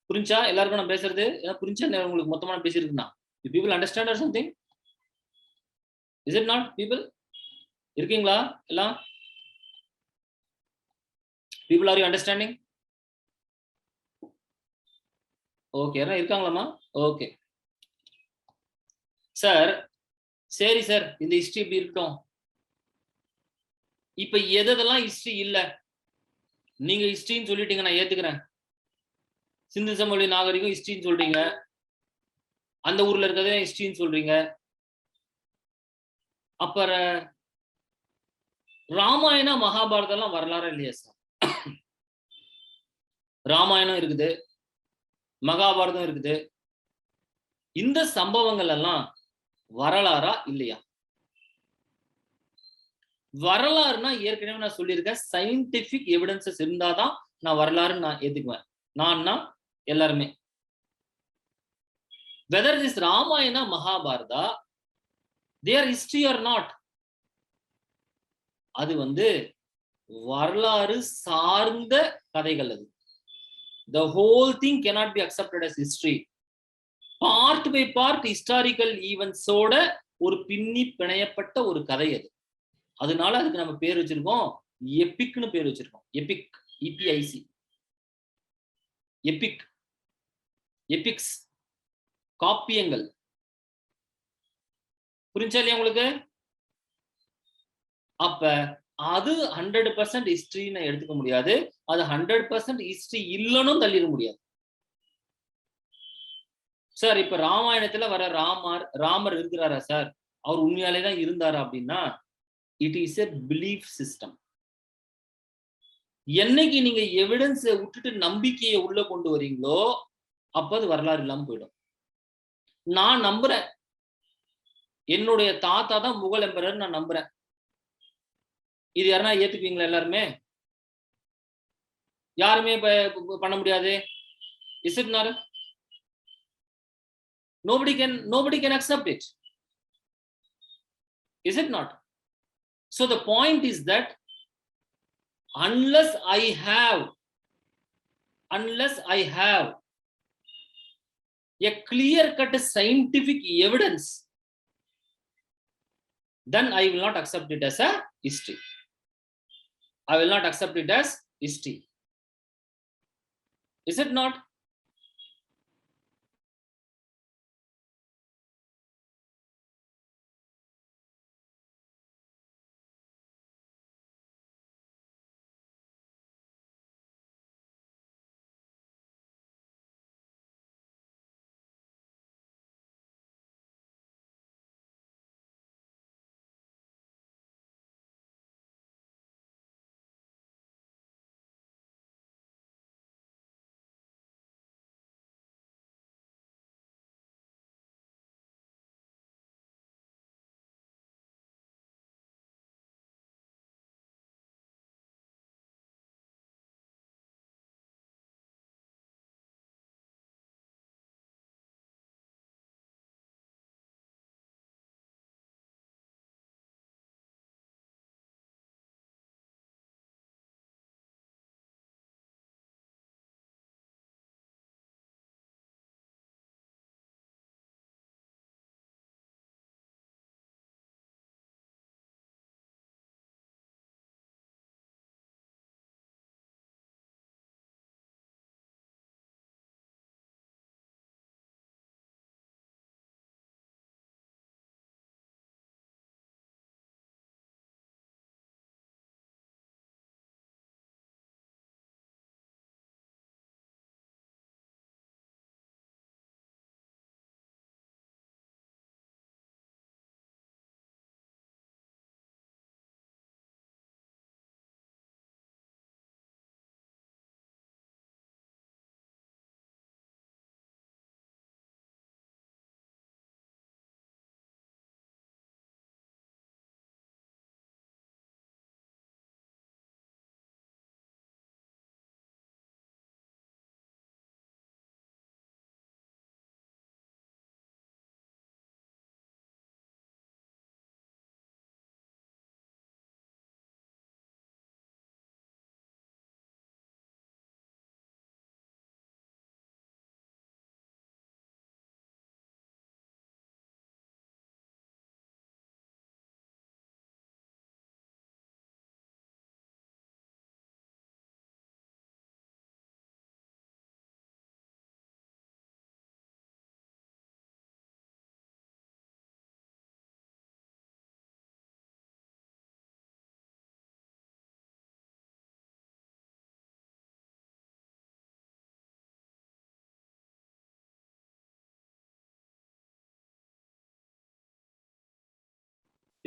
புரிஞ்சா எல்லாருக்கும் நான் பேசுறது? புரிஞ்சா உங்களுக்கு மொத்தமா பேசியிருக்குன்னா people understand or something? Is it not people? இருக்கீங்களா எல்லாம்? People, are you understanding? Okay, இருக்காங்களாமா? Okay sir. சரி சார், இந்த ஹிஸ்டரி இப்படி இருக்கட்டும். இப்ப எதெல்லாம் ஹிஸ்டரி இல்ல நீங்க ஹிஸ்டரின்னு சொல்லிட்டீங்க, நான் ஏத்துக்கிறேன். சிந்து சமவெளி நாகரிகம் ஹிஸ்டரின்னு சொல்றீங்க, அந்த ஊர்ல இருக்கிறதே ஹிஸ்டரின்னு சொல்றீங்க. அப்புறம் ராமாயண மகாபாரதம் எல்லாம் வரலாறு இல்லையா சார்? ராமாயணம் இருக்குது, மகாபாரதம் இருக்குது. இந்த சம்பவங்கள் எல்லாம் வரலாறா இல்லையா? வரலாறுனா ஏற்கனவே நான் சொல்லியிருக்கேன், சயின்டிபிக் எவிடன்சஸ் இருந்தாதான் நான் வரலாறுன்னு நான் ஏத்துக்குவேன். நான்னா எல்லாருமே. whether this Ramayana Mahabharata they are history or not, அது வந்து வரலாறு சார்ந்த கதைகள். அது the whole thing cannot be accepted as history. Part by part historical events ஓட ஒரு பின்னி பிணையப்பட்ட ஒரு கதை அது. அதனால அதுக்கு நம்ம பேர் வச்சிருக்கோம் எபிக்னு பேர் வச்சிருக்கோம். எபிக், இபிஐசி, எபிக், எபிக்ஸ், காப்பியங்கள். புரிஞ்சா இல்லையா உங்களுக்கு? அப்ப அது 100% ஹிஸ்டரின்னு எடுத்துக்க முடியாது, அது 100% ஹிஸ்டரி இல்லைன்னு தள்ளிட முடியாது. சார் இப்ப ராமாயணத்துல வர ராமர் இருக்கிறாரா சார்? அவர் உண்மையாலே தான் இருந்தாரா அப்படின்னா, it is a belief system. என்னைக்கு நீங்க எவிடன்ஸை விட்டுட்டு நம்பிக்கையை உள்ள கொண்டு வரீங்களோ அப்ப அது வரலாறு இல்லாம போயிடும். நான் நம்புறேன், என்னுடைய தாத்தா தான் முகல் எம்பரர் நான் நம்புறேன். இது யாருன்னா ஏத்துக்குவீங்களா? எல்லாருமே யாருமே பண்ண முடியாது. Is it not? nobody can accept it, is it not? So the point is that unless I have a clear cut scientific evidence, then I will not accept it as a history. I will not accept it as history. Is it not?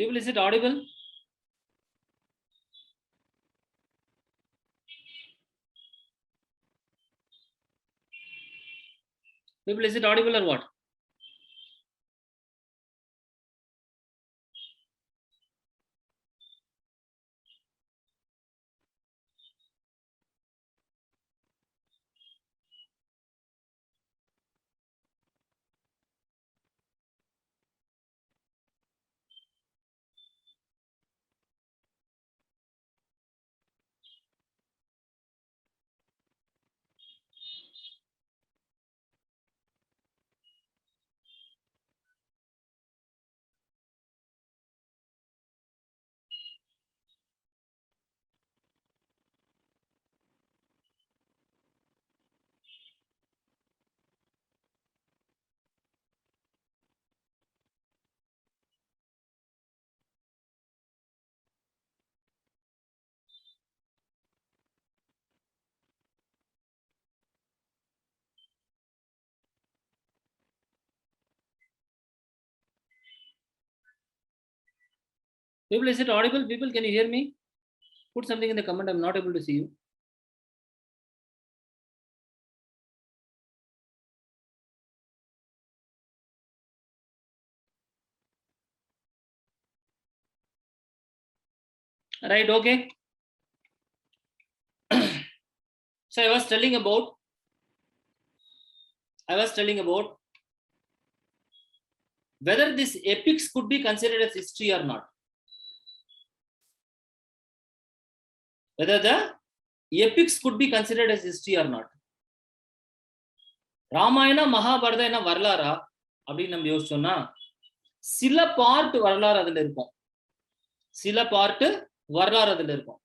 People, is it audible? People, is it audible or what? People, is it audible? People, can you hear me? Put something in the comment. I'm not able to see you. Right, okay. So I was telling about whether this epics could be considered as history or not. Whether the epics could be considered as history or not. Ramayana Mahabharatam என்ன வரலாறா அப்படின்னு நம்ம யோசிச்சோம்னா சில part வரலாறு அதுல இருக்கும், சில part வரலாறு அதுல இருக்கும்.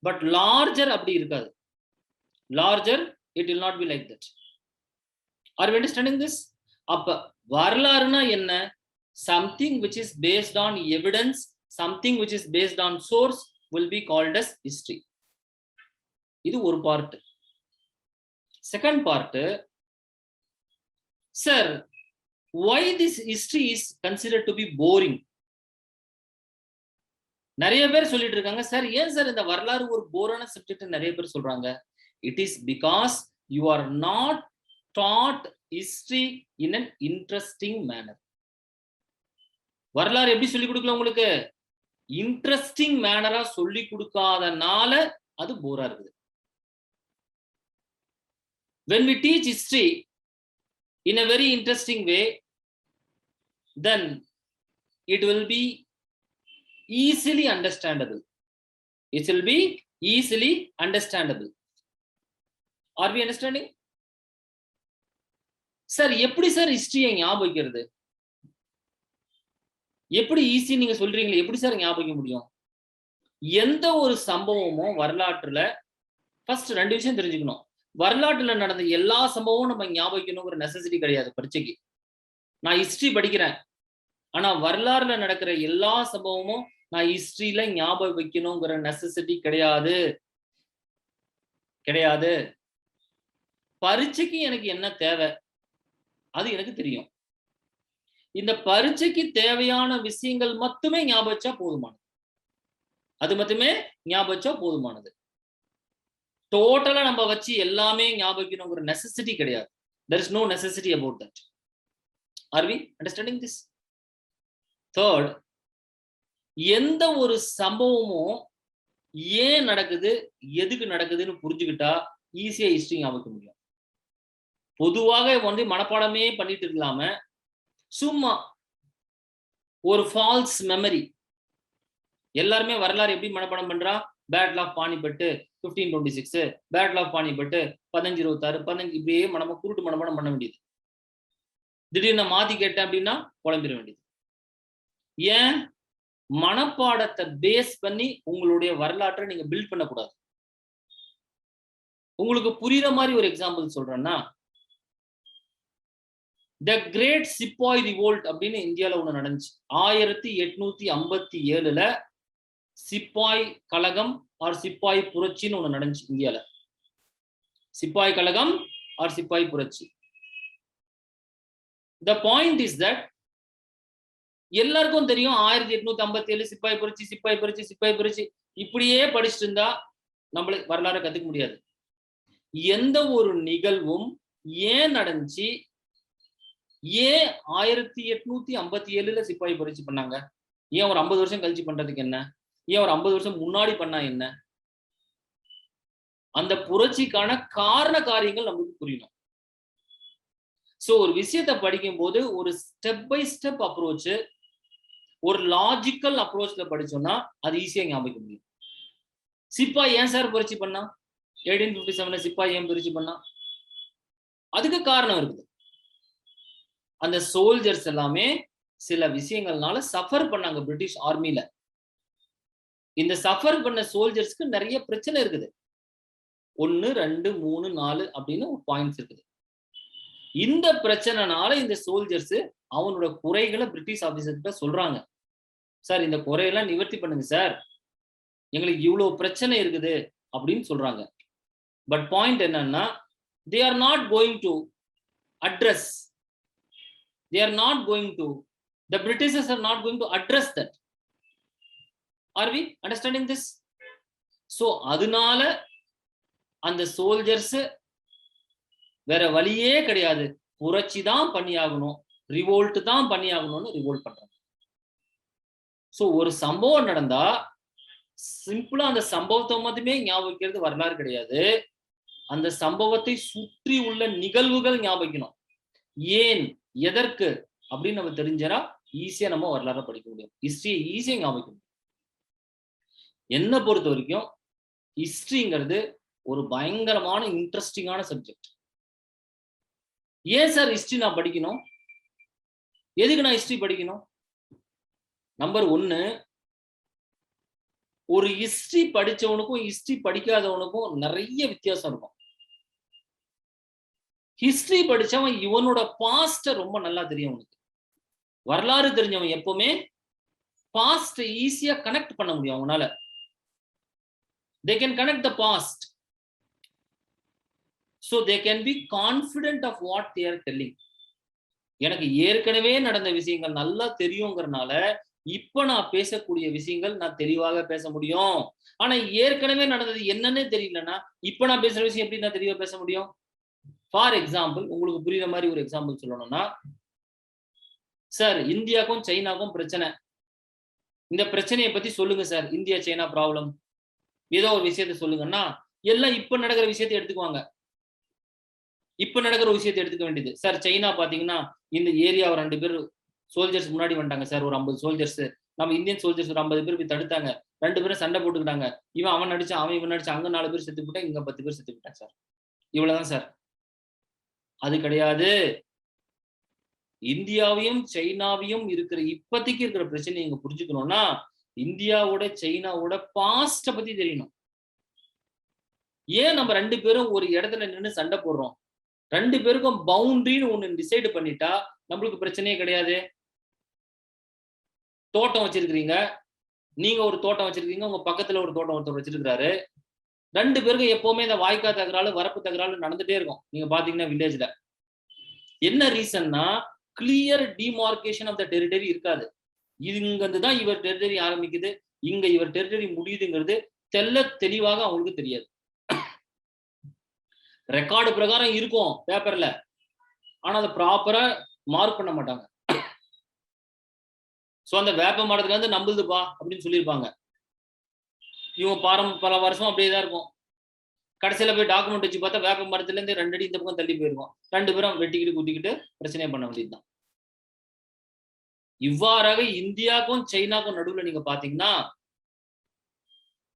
பட் லார்ஜர் அப்படி இருக்காது. Larger it will not be like that. Are we understanding this? அப்ப வரலாறுனா என்ன? Something which is based on evidence, something which is based on source will be called as history. இது ஒரு part. Second part, sir, why this history is considered to be boring? நிறைய பேர் சொல்லிட்டு இருக்காங்க, sir ஏன் sir இந்த வரலாறு ஒரு போரான சப்ஜெக்ட் நிறைய பேர் சொல்றாங்க. It is because you are not taught history in an interesting manner. வரலாறு எப்படி சொல்லி கொடுக்கல உங்களுக்கு? இன்ட்ரெஸ்டிங் மேனரா சொல்லி கொடுக்காதனால அது போரா இருக்குது. When we teach history in a very interesting way, then it will be easily understandable. It will be easily understandable. Are we understanding? Sir, எப்படி sir ஹிஸ்டரியை ஞாபகம் வைக்கிறது? எப்படி ஈஸி நீங்க சொல்றீங்களே, எப்படி சார் ஞாபகம் முடியும்? எந்த ஒரு சம்பவமும் வரலாற்றுல ஃபர்ஸ்ட் ரெண்டு விஷயம் தெரிஞ்சுக்கணும். வரலாற்றுல நடந்த எல்லா சம்பவமும் நம்ம ஞாபகிக்கணுங்கிற நெசசிட்டி கிடையாது பரீட்சைக்கு. நான் ஹிஸ்டரி படிக்கிறேன், ஆனா வரலாறுல நடக்கிற எல்லா சம்பவமும் நான் ஹிஸ்டரியில ஞாபகம் வைக்கணுங்கிற நெசசிட்டி கிடையாது. கிடையாது. பரீட்சைக்கு எனக்கு என்ன தேவை அது எனக்கு தெரியும். இந்த பரீட்சைக்கு தேவையான விஷயங்கள் மட்டுமே ஞாபகம் வச்சா போதுமானது. அது மட்டுமே ஞாபகம் வச்சா போதுமானது. டோட்டலா நம்ம வச்சு எல்லாமே ஞாபகிக்கணுங்கிற நெசசிட்டி கிடையாது. There is no necessity about that. Are we understanding this? Third, எந்த ஒரு சம்பவமும் ஏன் நடக்குது, எதுக்கு நடக்குதுன்னு புரிஞ்சுக்கிட்டா ஈஸியா ஹிஸ்டரி ஞாபகம் முடியும். பொதுவாக வந்து மனப்பாடமே பண்ணிட்டு இருக்கலாம சும்மா ஒரு ஃபால்ஸ் மெமரி. எல்லாருமே வரலாறு எப்படி மனப்பாடம் பண்றா? பேட்டில் ஆஃப் பானிபட்டு 1526, பேட்டில் ஆஃப் பானிபட்டு 1526, 15 இப்படியே குருட்டு மனப்பாடம் பண்ண வேண்டியது. திடீர்னு மாத்தி கேட்டேன் அப்படின்னா குழம்பிட வேண்டியது. ஏன்? மனப்பாடத்தை பேஸ் பண்ணி உங்களுடைய வரலாற்றை நீங்க பில்ட் பண்ணக்கூடாது. உங்களுக்கு புரியுற மாதிரி ஒரு எக்ஸாம்பிள் சொல்றேன்னா, த கிரேட் சிப்பாய் ரிவோல்ட் அப்படின்னு இந்தியாவில் ஒண்ணு நடந்துச்சு. 1857ல சிப்பாய் கழகம் ஆர் சிப்பாய் புரட்சின்னு ஒண்ணு நடந்துச்சு இந்தியால. சிப்பாய் கழகம் ஆர் சிப்பாய் புரட்சி. The point is that எல்லாருக்கும் தெரியும் 1857 சிப்பாய் புரட்சி, சிப்பாய் புரட்சி, சிப்பாய் புரட்சி. இப்படியே படிச்சுட்டு இருந்தா நம்மளுக்கு வரலாறு கத்துக்க முடியாது. எந்த ஒரு நிகழ்வும் ஏன் நடந்துச்சு, ஏன் 1857ல சிப்பாய் புரட்சி பண்ணாங்க, ஏன் ஒரு 50 வருஷம் கழிச்சு பண்றதுக்கு என்ன, ஏன் ஒரு 50 வருஷம் முன்னாடி பண்ணா என்ன, அந்த புரட்சிக்கான காரண காரியங்கள் நமக்கு புரியணும். சோ ஒரு விஷயத்தை படிக்கும் போது ஒரு ஸ்டெப் பை ஸ்டெப் அப்ரோச், ஒரு லாஜிக்கல் அப்ரோச்ல படிச்சோம்னா அது ஈஸியா ஞாபகம் முடியும். சிப்பாய் ஏன் சார் புரட்சி பண்ணா, 1857 சிப்பாய் ஏன் புரட்சி பண்ணா, அதுக்கு காரணம் இருக்குது. அந்த சோல்ஜர்ஸ் எல்லாமே சில விஷயங்கள்னால சஃபர் பண்ணாங்க பிரிட்டிஷ் ஆர்மில. இந்த சஃபர் பண்ண சோல்ஜர்ஸ்க்கு நிறைய பிரச்சனை இருக்குது. 1 2 3 4 அப்படின்னு பாயிண்ட்ஸ் இருக்குது. இந்த பிரச்சனைனால இந்த சோல்ஜர்ஸ் அவனோட குறைகளை பிரிட்டிஷ் ஆபீசர்கிட்ட சொல்றாங்க. சார் இந்த குறையெல்லாம் நிவர்த்தி பண்ணுங்க சார், எங்களுக்கு இவ்வளவு பிரச்சனை இருக்குது அப்படின்னு சொல்றாங்க. பட் பாயிண்ட் என்னன்னா, they are not going to address, they are not going to, the Britishers are not going to address that. Are we understanding this? So அதனால அந்த சோல்ஜர்ஸ் வேற வழியே கிடையாது, புரட்சி தான் பண்ணியாகணும், ரிவோல்ட் தான் பண்ணியாகணும்னு ரிவோல்ட் பண்றாங்க. சோ ஒரு சம்பவம் நடந்தா சிம்பிளா அந்த சம்பவத்தை மட்டுமே ஞாபகம் வைக்கிறது வரலாறு கிடையாது. அந்த சம்பவத்தை சுற்றி உள்ள நிகழ்வுகள் ஞாபகம், ஏன் எதற்கு அப்படின்னு நம்ம தெரிஞ்சா ஈஸியா நம்ம வரலாறு படிக்க முடியும், ஹிஸ்டரியை ஈஸியா ஞாபகம் முடியும். என்ன பொறுத்த வரைக்கும் ஹிஸ்டரிங்கிறது ஒரு பயங்கரமான இன்ட்ரெஸ்டிங்கான சப்ஜெக்ட். ஏன் சார் ஹிஸ்டரி நான் படிக்கணும், எதுக்கு நான் ஹிஸ்டரி படிக்கணும்? நம்பர் 1, ஒரு ஹிஸ்டரி படிச்சவனுக்கும் ஹிஸ்டரி படிக்காதவனுக்கும் நிறைய வித்தியாசம் இருக்கும். ஹிஸ்டரி படிச்சவன் இவனோட பாஸ்ட ரொம்ப நல்லா தெரியும். அவனுக்கு வரலாறு தெரிஞ்சவன் எப்பவுமே பாஸ்ட் ஈஸியா கனெக்ட் பண்ண முடியும் அவனால. they can connect the past, so they can be confident of what they are telling. எனக்கு ஏற்கனவே நடந்த விஷயங்கள் நல்லா தெரியுங்கிறனால இப்ப நான் பேசக்கூடிய விஷயங்கள் நான் தெளிவாக பேச முடியும். ஆனா ஏற்கனவே நடந்தது என்னன்னே தெரியலன்னா இப்ப நான் பேசுற விஷயம் எப்படி நான் தெளிவா பேச முடியும்? ஃபார் எக்ஸாம்பிள், உங்களுக்கு புரியுற மாதிரி ஒரு எக்ஸாம்பிள் சொல்லணும்னா, சார் இந்தியாவுக்கும் சைனாவுக்கும் பிரச்சனை, இந்த பிரச்சனையை பத்தி சொல்லுங்க சார், இந்தியா சைனா ப்ராப்ளம், ஏதோ ஒரு விஷயத்த சொல்லுங்கன்னா எல்லாம் இப்ப நடக்கிற விஷயத்தை எடுத்துக்குவாங்க. இப்ப நடக்கிற விஷயத்தை எடுத்துக்க வேண்டியது. சார் சைனா பாத்தீங்கன்னா இந்த ஏரியாவை 2 பேர் சோல்ஜர்ஸ் முன்னாடி வந்துட்டாங்க சார், ஒரு 50 சோல்ஜர்ஸ், நம்ம இந்தியன் சோல்ஜர்ஸ் ஒரு 50 பேர் போய் தடுத்தாங்க, 2 பேரும் சண்டை போட்டுக்கிட்டாங்க, அவன் நடிச்சான், இவன் நடிச்சு, அங்க 4 பேர் செத்து போட்டா, இங்க 10 பேர் செத்து போட்டாங்க சார். இவ்வளவுதான் சார். அது கிடையாது. இந்தியாவையும் சைனாவையும் இருக்கிற இப்போதைக்கு இருக்கிற பிரச்சனை நீங்க புரிஞ்சுக்கணும்னா இந்தியாவோட சைனாவோட பாஸ்ட பத்தி தெரியணும். ஏன் நம்ம 2 பேரும் ஒரு இடத்துல நின்று சண்டை போடுறோம்? 2 பேருக்கும் பவுண்டரின்னு ஒண்ணு டிசைட் பண்ணிட்டா நம்மளுக்கு பிரச்சனையே கிடையாது. தோட்டம் வச்சிருக்கீங்க, நீங்க ஒரு தோட்டம் வச்சிருக்கீங்க, உங்க பக்கத்துல ஒரு தோட்டம் ஒருத்தர் வச்சிருக்காரு. 2 பேருக்கும் எப்பவுமே இந்த வாய்க்கா தகராறு, வரப்பு தகராறு நடந்துட்டே இருக்கும். நீங்க பாத்தீங்கன்னா வில்லேஜ்ல என்ன ரீசன்னா, clear demarcation of the territory இருக்காது. இங்கிருந்து தான் இவர் டெரிட்டரி ஆரம்பிக்குது, இங்க இவர் டெரிட்டரி முடியுதுங்கிறது தெல்ல தெளிவாக அவங்களுக்கு தெரியாது. ரெக்கார்டு பிரகாரம் இருக்கும் பேப்பர்ல, ஆனா அதை ப்ராப்பரா மார்க் பண்ண மாட்டாங்க. சோ அந்த வேப்ப மரத்துல இருந்து நம்புதுப்பா அப்படின்னு சொல்லியிருப்பாங்க. இவங்க பல வருஷம் அப்படியே தான் இருக்கும். கடைசியில போய் டாக்குமெண்ட் வச்சு பார்த்தா வேப்ப மரத்துல இருந்து 2 அடி இந்த பக்கம் தள்ளி போயிருக்கும். 2 பேரும் வெட்டிக்கிட்டு குத்திக்கிட்டு பிரச்சனையை பண்ண வேண்டியதுதான். இவ்வாறாக இந்தியாவுக்கும் சைனாக்கும் நடுவுல நீங்க பாத்தீங்கன்னா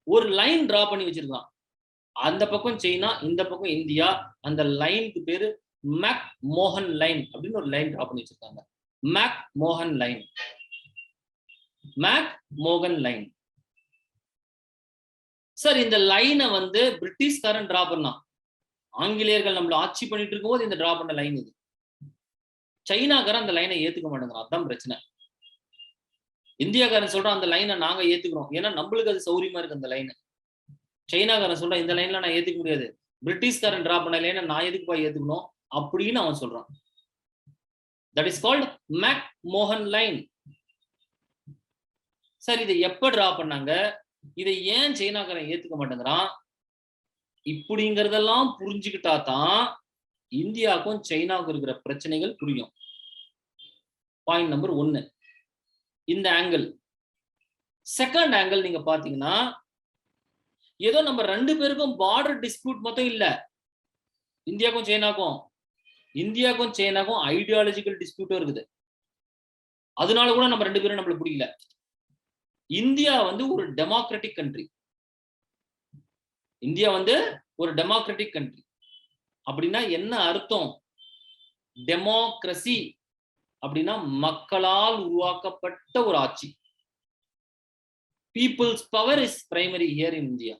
ஒரு லைன் டிரா பண்ணி வச்சிருக்கான். அந்த பக்கம் சைனா, இந்த பக்கம் இந்தியா. அந்த லைனுக்கு பேரு மேக் மோகன் லைன் அப்படின்னு ஒரு லைன் டிரா பண்ணி வச்சிருக்காங்க. மேக் மோகன் லைன், மேக் மோகன் லைன். சார் இந்த லைனை பிரிட்டிஷ்காரன் டிரா பண்ணான். ஆங்கிலேயர்கள் நம்மள ஆட்சி பண்ணிட்டு இருக்கும் போது இந்த டிரா பண்ண லைன் இது. சைனாக்காரன் அந்த லைனை ஏத்துக்க மாட்டேங்கிறான். அதான் பிரச்சனை. இந்தியாக்காரன் சொல்றான் அந்த லைனை நாங்க ஏத்துக்கிறோம், ஏன்னா நம்மளுக்கு அது சௌரியமா இருக்கு அந்த லைன். சைனாக்காரன் சொல்றான் இந்த லைன்ல நான் ஏத்துக்க முடியாது, பிரிட்டிஷ்காரன் டிரா பண்ண லைனை நான் எதுக்குப்பா ஏத்துக்கணும் அப்படின்னு அவன் சொல்றான். தட் இஸ் கால்ட் மேக் மோகன் லைன். சார் இதை எப்ப டிரா பண்ணாங்க, இதை ஏன் சைனாக்காரன் ஏத்துக்க மாட்டேங்கிறான், இப்படிங்கிறதெல்லாம் புரிஞ்சுக்கிட்டா தான் இந்தியாவுக்கும் சைனாவுக்கும் இருக்கிற பிரச்சனைகள் புரியும். பாயிண்ட் நம்பர் 1 இந்த ஆங்கிள். செகண்ட் ஆங்கிள் நீங்க பாத்தீங்கன்னா, ஏதோ நம்ம 2 பேருக்கும் பார்டர் டிஸ்பியூட் மட்டும் இல்ல. இந்தியாவுக்கும் சைனாக்கும் ஐடியாலஜிக்கல் டிஸ்பியூட்டும் இருக்குது. அதனால கூட நம்ம 2 பேரும் நம்மளுக்கு புரியல. இந்தியா வந்து ஒரு டெமோக்ராட்டிக் கண்ட்ரி. இந்தியா வந்து ஒரு டெமோக்ராட்டிக் கண்ட்ரி. அப்படின்னா என்ன அர்த்தம்? டெமோக்ரசி அப்படின்னா மக்களால் உருவாக்கப்பட்ட ஒரு ஆட்சி. Peoples power is primary here in India.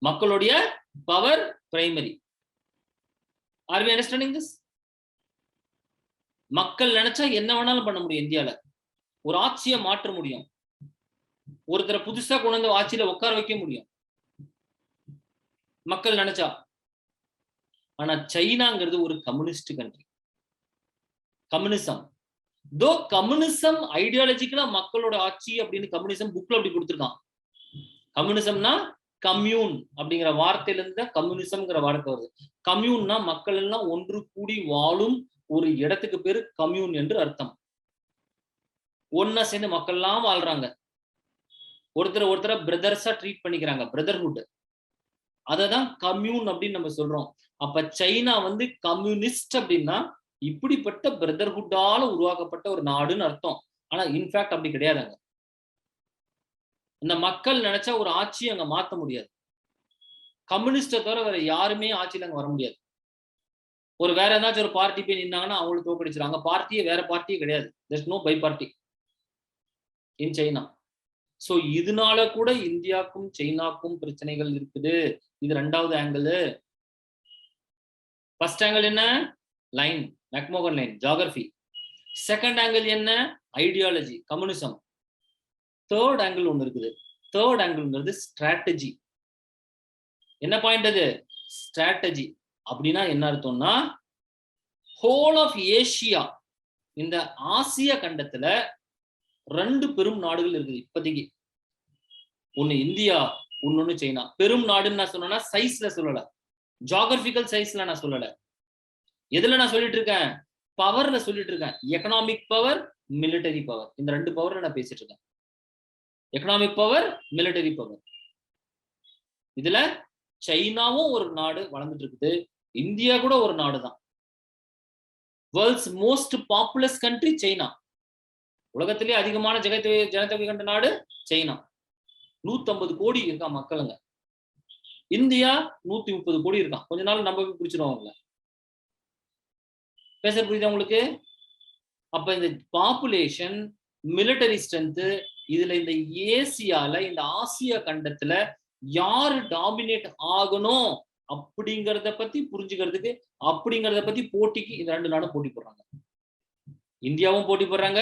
மக்களுடைய power primary. Are we understanding this? மக்கள் நினைச்சா என்ன வேணாலும் பண்ண முடியும். இந்தியால ஒரு ஆட்சியை மாற்ற முடியும். ஒருத்தரை புதுசா கொண்டு வந்து ஆட்சியில உட்கார வைக்க முடியும் மக்கள் நினைச்சா. ஆனா சைனாங்கிறது ஒரு கம்யூனிஸ்ட் கண்ட்ரி. கம்யூனிசம் தோ கம்யூனிசம் ஐடியாலஜிக்கலா மக்களோட ஆட்சி அப்படின்னு கம்யூனிசம் புக்ல அப்படி கொடுத்துருக்கான். கம்யூனிசம்னா கம்யூன் அப்படிங்கிற வார்த்தையில இருந்து தான் கம்யூனிசம்ங்கிற வார்த்தை வருது. கம்யூன்னா மக்கள் எல்லாம் ஒன்று கூடி வாழும் ஒரு இடத்துக்கு பேரு கம்யூன் என்று அர்த்தம். ஒன்னா சேர்ந்து மக்கள் எல்லாம் வாழ்றாங்க. ஒருத்தரை பிரதர்ஸா ட்ரீட் பண்ணிக்கிறாங்க. பிரதர்ஹுட். அததான் கம்யூன் அப்படின்னு நம்ம சொல்றோம். அப்ப சைனா வந்து கம்யூனிஸ்ட் அப்படின்னா இப்படிப்பட்ட பிரதர்ஹுட்டால உருவாக்கப்பட்ட ஒரு நாடுன்னு அர்த்தம். ஆனா இன்ஃபேக்ட் அப்படி கிடையாதுங்க. இந்த மக்கள் நினைச்சா ஒரு ஆட்சியை அங்க மாத்த முடியாது. கம்யூனிஸ்ட தவிர வேற யாருமே ஆட்சியில அங்க வர முடியாது. ஒரு வேற ஏதாச்சும் ஒரு பார்ட்டி போய் நின்னாங்கன்னா அவங்களுக்கு தோக்கடிச்சிருவாங்க. பார்ட்டியே வேற பார்ட்டியே கிடையாது. There's no by party in China. So இதனால கூட இந்தியாவுக்கும் சைனாக்கும் பிரச்சனைகள் இருக்குது. இது 2வது ஆங்கிள். ஃபர்ஸ்ட் ஆங்கிள் என்ன? Line, McMahon line, geography. Second angle என்ன? Ideology, communism. தேர்ட் ஆங்கிள் ஒன்று இருக்குது. தேர்ட் ஆங்கிள்ங்கிறது ஸ்ட்ராட்டஜி. என்ன பாயிண்ட் அது? ஸ்ட்ராட்டஜி. அப்படின்னா என்ன அர்த்தம்னா, ஹோல் ஆஃப் ஏசியா, இந்த ஆசிய கண்டத்துல 2 பெரும் நாடுகள் இருக்குது இப்போதைக்கு. ஒன்னு இந்தியா, இன்னொன்னு சைனா. பெரும் நாடுன்னு நான் சொன்னா சைஸ்ல சொல்லல, ஜியோகிராபிக்கல் சைஸ்ல நான் சொல்லல. எதுல நான் சொல்லிட்டு இருக்கேன்? பவர்ல சொல்லிட்டு இருக்கேன். Economic power, military power. இந்த 2 பவர்ல நான் பேசிட்டு இருக்கேன். Economic power, military power. இதுல சைனாவும் ஒரு நாடு வளர்ந்துட்டு இருக்குது. இந்தியா கூட ஒரு நாடு தான். World's most populous country China. உலகத்திலே அதிகமான ஜனத்தொகை கொண்ட நாடு சைனா. 150 கோடி இருக்கா மக்களுங்க. இந்தியா 130 கோடி இருக்கான். கொஞ்ச நாள் நம்ம பிடிச்சிருவோம் அவங்கள. பேச புரியுதா உங்களுக்கு? அப்ப இந்த பாப்புலேஷன், மிலிட்டரி ஸ்ட்ரென்த், இதுல இந்த ஏசியால, இந்த ஆசிய கண்டத்துல யாரு டாமினேட் ஆகணும் அப்படிங்கறத பத்தி புரிஞ்சுக்கிறதுக்கு, அப்படிங்கறத பத்தி போட்டிக்கு இந்த 2 நாடும் போட்டி போடுறாங்க. இந்தியாவும் போட்டி போடுறாங்க,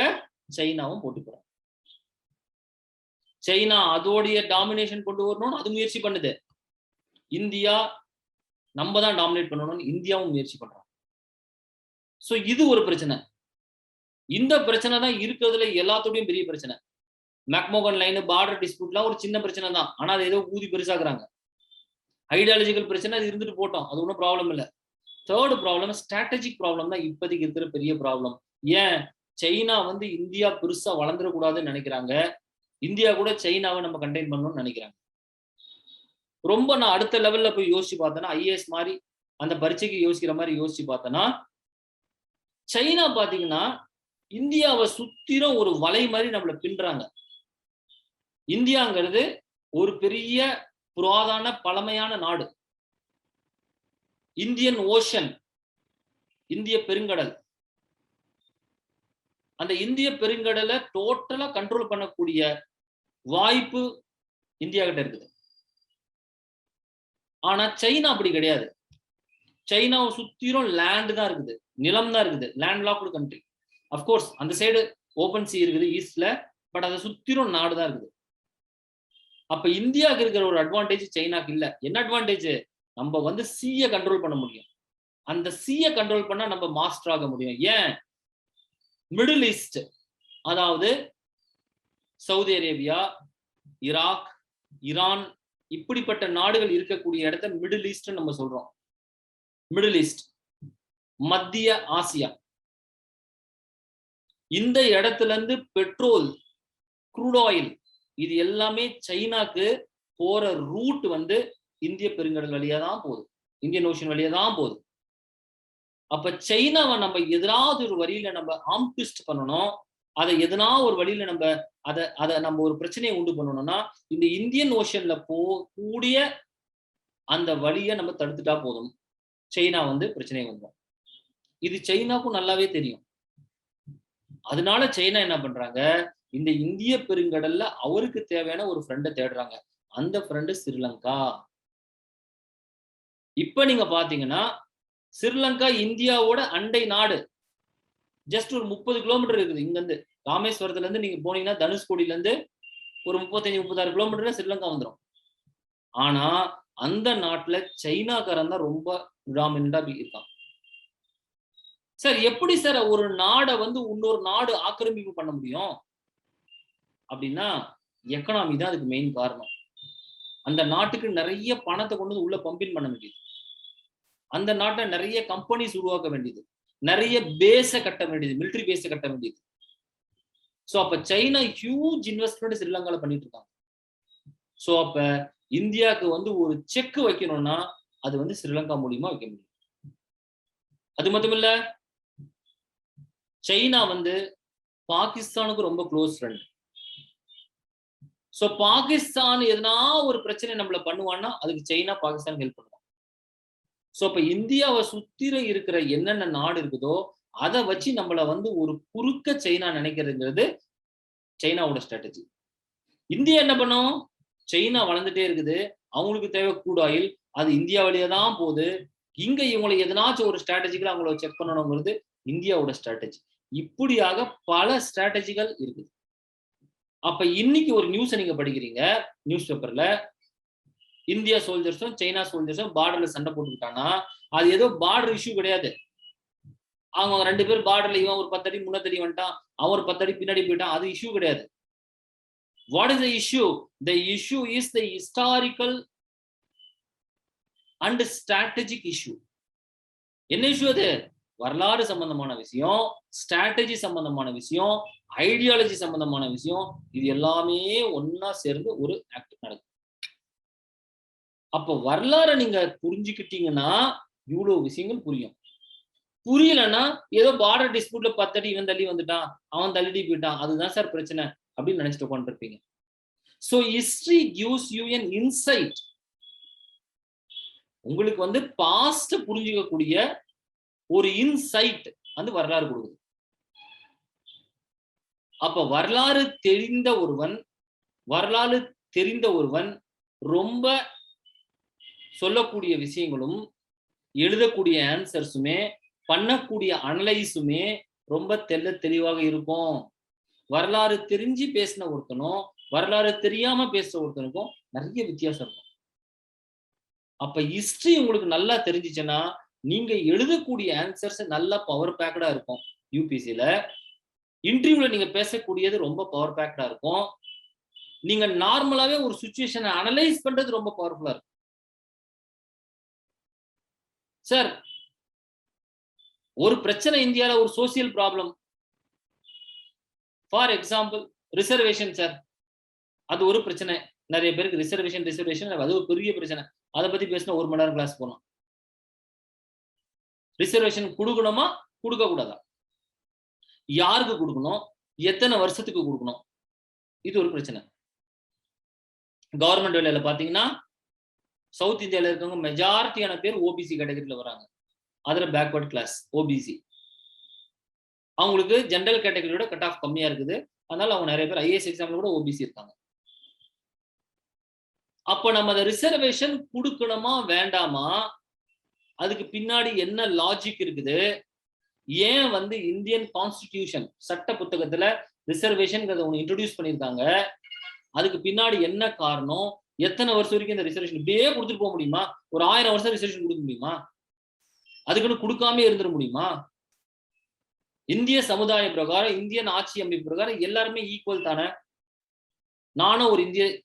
சைனாவும் போட்டி போடுறாங்க. சைனா அதோடைய டாமினேஷன் கொண்டு வரணும்னு அது முயற்சி பண்ணுது. இந்தியா நம்ம தான் டாமினேட் பண்ணணும்னு இந்தியாவும் முயற்சி பண்றாங்க. சோ இது ஒரு பிரச்சனை. இந்த பிரச்சனை தான் இருக்கிறதுல எல்லாத்தோடையும் பெரிய பிரச்சனை. மெக்மோகன் லைன், பார்டர் டிஸ்பியூட்லாம் ஒரு சின்ன பிரச்சனை தான். ஆனா அதை ஏதோ ஊதி பெருசாக்குறாங்க. ஐடியாலஜிக்கல் பிரச்சனை அது இருந்துட்டு போட்டோம், அது ஒன்றும் ப்ராப்ளம் இல்லை. தேர்ட் ப்ராப்ளம் ஸ்ட்ராட்டஜிக் ப்ராப்ளம் தான் இப்போதைக்கு இருக்கிற பெரிய ப்ராப்ளம். ஏன்? சைனா வந்து இந்தியா பெருசா வளர்ந்துடக்கூடாதுன்னு நினைக்கிறாங்க. இந்தியா கூட சைனாவை நம்ம கண்டெயின் பண்ணணும்னு நினைக்கிறாங்க. ரொம்ப நான் அடுத்த லெவல்ல போய் யோசிச்சு பார்த்தேன்னா, ஐஏஎஸ் மாதிரி அந்த பரீட்சைக்கு யோசிக்கிற மாதிரி யோசிச்சு பார்த்தேன்னா, சைனா பாத்தீங்கன்னா இந்தியாவை சுத்திரும் ஒரு வலை மாதிரி நம்மள பின்றாங்க. இந்தியாங்கிறது ஒரு பெரிய புராதன பழமையான நாடு. இந்தியன் ஓஷன், இந்திய பெருங்கடல். அந்த இந்திய பெருங்கடலை டோட்டலா கண்ட்ரோல் பண்ணக்கூடிய வாய்ப்பு இந்தியா கிட்ட இருக்குது. ஆனா சைனா அப்படி கிடையாது. சைனாவை சுத்திரும் லேண்ட் தான் இருக்குது, நிலம் தான் இருக்குது. Land logged country. அப்கோர்ஸ் அந்த சைடு ஓபன் சி இருக்குது ஈஸ்ட்ல, பட் அதை சுத்திரும் நாடு தான் இருக்குது. அப்ப இந்தியாவுக்கு இருக்கிற ஒரு அட்வான்டேஜ் சைனாக்கு இல்ல. என்ன அட்வான்டேஜ்? நம்ம வந்து சீயை கண்ட்ரோல் பண்ண முடியும். அந்த சீயை கண்ட்ரோல் பண்ணா நம்ம மாஸ்டர் ஆக முடியும். ஏன்? மிடில் ஈஸ்ட், அதாவது சவுதி அரேபியா, ஈராக், ஈரான் இப்படிப்பட்ட நாடுகள் இருக்கக்கூடிய இடத்த மிடில் ஈஸ்ட் நம்ம சொல்றோம். மிடில் ஈஸ்ட், மத்திய ஆசியா. இந்த இடத்துல இருந்து பெட்ரோல், க்ரூட் ஆயில் இது எல்லாமே சைனாக்கு போற ரூட் வந்து இந்திய பெருங்கடல் வழியா தான் போகுது, இந்தியன் ஓஷன் வழியா தான் போகுது. அப்ப சைனாவை நம்ம எதிராவது ஒரு வழியில நம்ம ஆம்ட்விஸ்ட் பண்ணணும். அதை எதனா ஒரு வழியில நம்ம அதை நம்ம ஒரு பிரச்சனையை உண்டு பண்ணணும்னா இந்த இந்தியன் ஓஷன்ல போகக்கூடிய அந்த வழியை நம்ம தடுத்துட்டா போதும், சைனா வந்து பிரச்சனை வந்துடும். இது சைனாக்கும் நல்லாவே தெரியும். அதனால சைனா என்ன பண்றாங்க, இந்த இந்திய பெருங்கடல்ல அவருக்கு தேவையான ஒரு ஃப்ரெண்டை தேடுறாங்க. அந்த ஃப்ரெண்டு ஸ்ரீலங்கா. இப்ப நீங்க பாத்தீங்கன்னா ஸ்ரீலங்கா இந்தியாவோட அண்டை நாடு. ஜஸ்ட் ஒரு 30 கிலோமீட்டர் இருக்குது இங்க இருந்து. ராமேஸ்வரத்துல இருந்து நீங்க போனீங்கன்னா தனுஷ்கோடியில இருந்து ஒரு 35-36 கிலோமீட்டர்ல ஸ்ரீலங்கா வந்துடும். ஆனா அந்த நாட்டுல சைனாக்காரன் தான் ரொம்ப டாமினண்டா இருக்கான். சார் எப்படி சார் ஒரு நாடை வந்து இன்னொரு நாடு ஆக்கிரமிப்பு பண்ண முடியும் அப்படின்னா எக்கனாமி தான் அதுக்கு மெயின் காரணம். அந்த நாட்டுக்கு நிறைய பணத்தை கொண்டு உள்ள பம்பின் பண்ண வேண்டியது, அந்த நாட்டை நிறைய கம்பெனிஸ் உருவாக்க வேண்டியது, நிறைய பேஸ கட்ட வேண்டியது, மிலிட்டரி பேஸ கட்ட வேண்டியது. சோ அப்ப சைனா ஹியூஜ் இன்வெஸ்ட்மெண்ட் ஸ்ரீலங்கால பண்ணிட்டு இருக்காங்க. சோ அப்ப இந்தியாவுக்கு வந்து ஒரு செக் வைக்கணும்னா அது வந்து ஸ்ரீலங்கா மூலியமா வைக்க முடியும். அது மட்டும் இல்ல, சைனா வந்து பாகிஸ்தானுக்கு ரொம்ப க்ளோஸ் ஃப்ரெண்ட். சோ பாகிஸ்தான் எதனா ஒரு பிரச்சனை நம்மள பண்ணுவான்னா அதுக்கு சைனா பாகிஸ்தான் ஹெல்ப் பண்ணுவாங்க. சோ அப்ப இந்தியாவை சுத்திர இருக்கிற என்னென்ன நாடு இருக்குதோ அதை வச்சு நம்மள வந்து ஒரு குறுக்க சைனா நினைக்கிறதுங்கிறது சைனாவோட ஸ்ட்ராட்டஜி. இந்தியா என்ன பண்ணும், சைனா வளர்ந்துட்டே இருக்குது, அவங்களுக்கு தேவை க்ரூட் ஆயில், அது இந்தியா வழியா தான் போகுது. இங்க இவங்களை எதனாச்சும் ஒரு ஸ்ட்ராட்டஜிக்கல அவங்கள செக் பண்ணணுங்கிறது இந்தியாவோட ஸ்ட்ராட்டஜி. இப்படியாக பல ஸ்ட்ராட்டஜிகள் இருக்குது. அப்ப இன்னைக்கு ஒரு நியூஸை நீங்க படிக்கிறீங்க நியூஸ் பேப்பர்ல, இந்தியா சோல்ஜர்ஸும் சைனா சோல்ஜர்ஸும் பார்டர்ல சண்டை போட்டுக்கிட்டானா அது ஏதோ பார்டர் இஷ்யூ கிடையாது. அவங்க 2 பேர் பார்டர்ல இவன் ஒரு 10 அடி முன்னத்தடி வந்துட்டான், அவன் ஒரு 10 அடி பின்னாடி போயிட்டான், அது இஷ்யூ கிடையாது. What is the issue? The issue is the historical and strategic issue. என்ன இஷ்யூ அது? வரலாறு சம்பந்தமான விஷயம், ஸ்ட்ராட்டஜி சம்பந்தமான விஷயம், ஐடியாலஜி சம்பந்தமான விஷயம், இது எல்லாமே ஒன்னா சேர்ந்து ஒரு ஆக்ட் நடக்கும். அப்ப வரலாறை நீங்க புரிஞ்சுக்கிட்டீங்கன்னா இவ்வளவு விஷயங்கள் புரியும். புரியலன்னா ஏதோ பார்டர் டிஸ்பியூட்ல 10 அடி இவன் தள்ளி வந்துட்டான், அவன் தள்ளி போயிட்டான், அதுதான் சார் பிரச்சனை அப்படின்னு நினைச்சிட்டு உட்காந்துருப்பீங்க. So history gives you an insight. உங்களுக்கு வந்து பாஸ்ட் புரிஞ்சுக்கக்கூடிய ஒரு இன்சைட் வந்து வரலாறு கொடுக்குது. அப்ப வரலாறு தெரிந்த ஒருவன் ரொம்ப சொல்லக்கூடிய விஷயங்களும் எழுதக்கூடிய ஆன்சர்ஸுமே பண்ணக்கூடிய அனலைஸுமே ரொம்ப தெளிவாக இருக்கும். வரலாறு தெரிஞ்சு பேசின ஒருத்தனும் வரலாறு தெரியாம பேசுற ஒருத்தனுக்கும் நிறைய வித்தியாசம் இருக்கும். அப்ப ஹிஸ்டரி உங்களுக்கு நல்லா தெரிஞ்சிச்சுன்னா நீங்க எழுதக்கூடிய ஆன்சர்ஸ் நல்லா பவர் பேக்கடா இருக்கும். யூபிசில இன்டர்வியூல நீங்க பேசக்கூடியது ரொம்ப பவர் பேக்கடா இருக்கும். நீங்க நார்மலாவே ஒரு சிச்சுவேஷனை அனலைஸ் பண்றது ரொம்ப பவர்ஃபுல்லா இருக்கும். சார் ஒரு பிரச்சனை இந்தியால, ஒரு social problem, for example reservation sir, அது ஒரு பிரச்சனை. நிறைய பேருக்கு ரிசர்வேஷன் அது ஒரு பெரிய பிரச்சனை. அதை பத்தி பேசினா 1 மணி நேரம் கிளாஸ் போகணும். ரிசர்வேஷன் கொடுக்கணுமா கொடுக்க கூடாதா, யாருக்கு கொடுக்கணும், எத்தனை வருஷத்துக்கு கொடுக்கணும், இது ஒரு பிரச்சனை. கவர்மெண்ட் வேலையில பாத்தீங்கன்னா சவுத் இந்தியால இருக்கவங்க மெஜாரிட்டியான பேர் ஓபிசி கேட்டகரியில வராங்க. அதுல பேக்வர்ட் கிளாஸ் ஓபிசி, அவங்களுக்கு ஜெனரல் கேட்டகரியோட கட் ஆஃப் கம்மியா இருக்குது. அதனால அவங்க நிறைய பேர் ஐஏஎஸ் எக்ஸாம்ல கூட ஓபிசி இருக்காங்க. அப்ப நம்ம அந்த ரிசர்வேஷன் கொடுக்கணுமா வேண்டாமா, அதுக்கு பின்னாடி என்ன லாஜிக் இருக்குது, ஏன் வந்து இந்தியன் கான்ஸ்டிடியூஷன் சட்ட புத்தகத்துல ரிசர்வேஷன் ஒன்று இன்ட்ரோடியூஸ் பண்ணியிருக்காங்க, அதுக்கு பின்னாடி என்ன காரணம், எத்தனை வருஷம் வரைக்கும் இந்த ரிசர்வேஷன் இப்படியே கொடுத்துட்டு போக முடியுமா, ஒரு 1000 வருஷம் ரிசர்வேஷன் கொடுக்க முடியுமா, அதுக்குன்னு கொடுக்காம இருந்துட முடியுமா? இந்திய சமுதாய பிரகாரம் இந்தியன் ஆட்சி அமைப்பு பிரகாரம் எல்லாருமே ஈக்குவல் தானே. நானும் ஒரு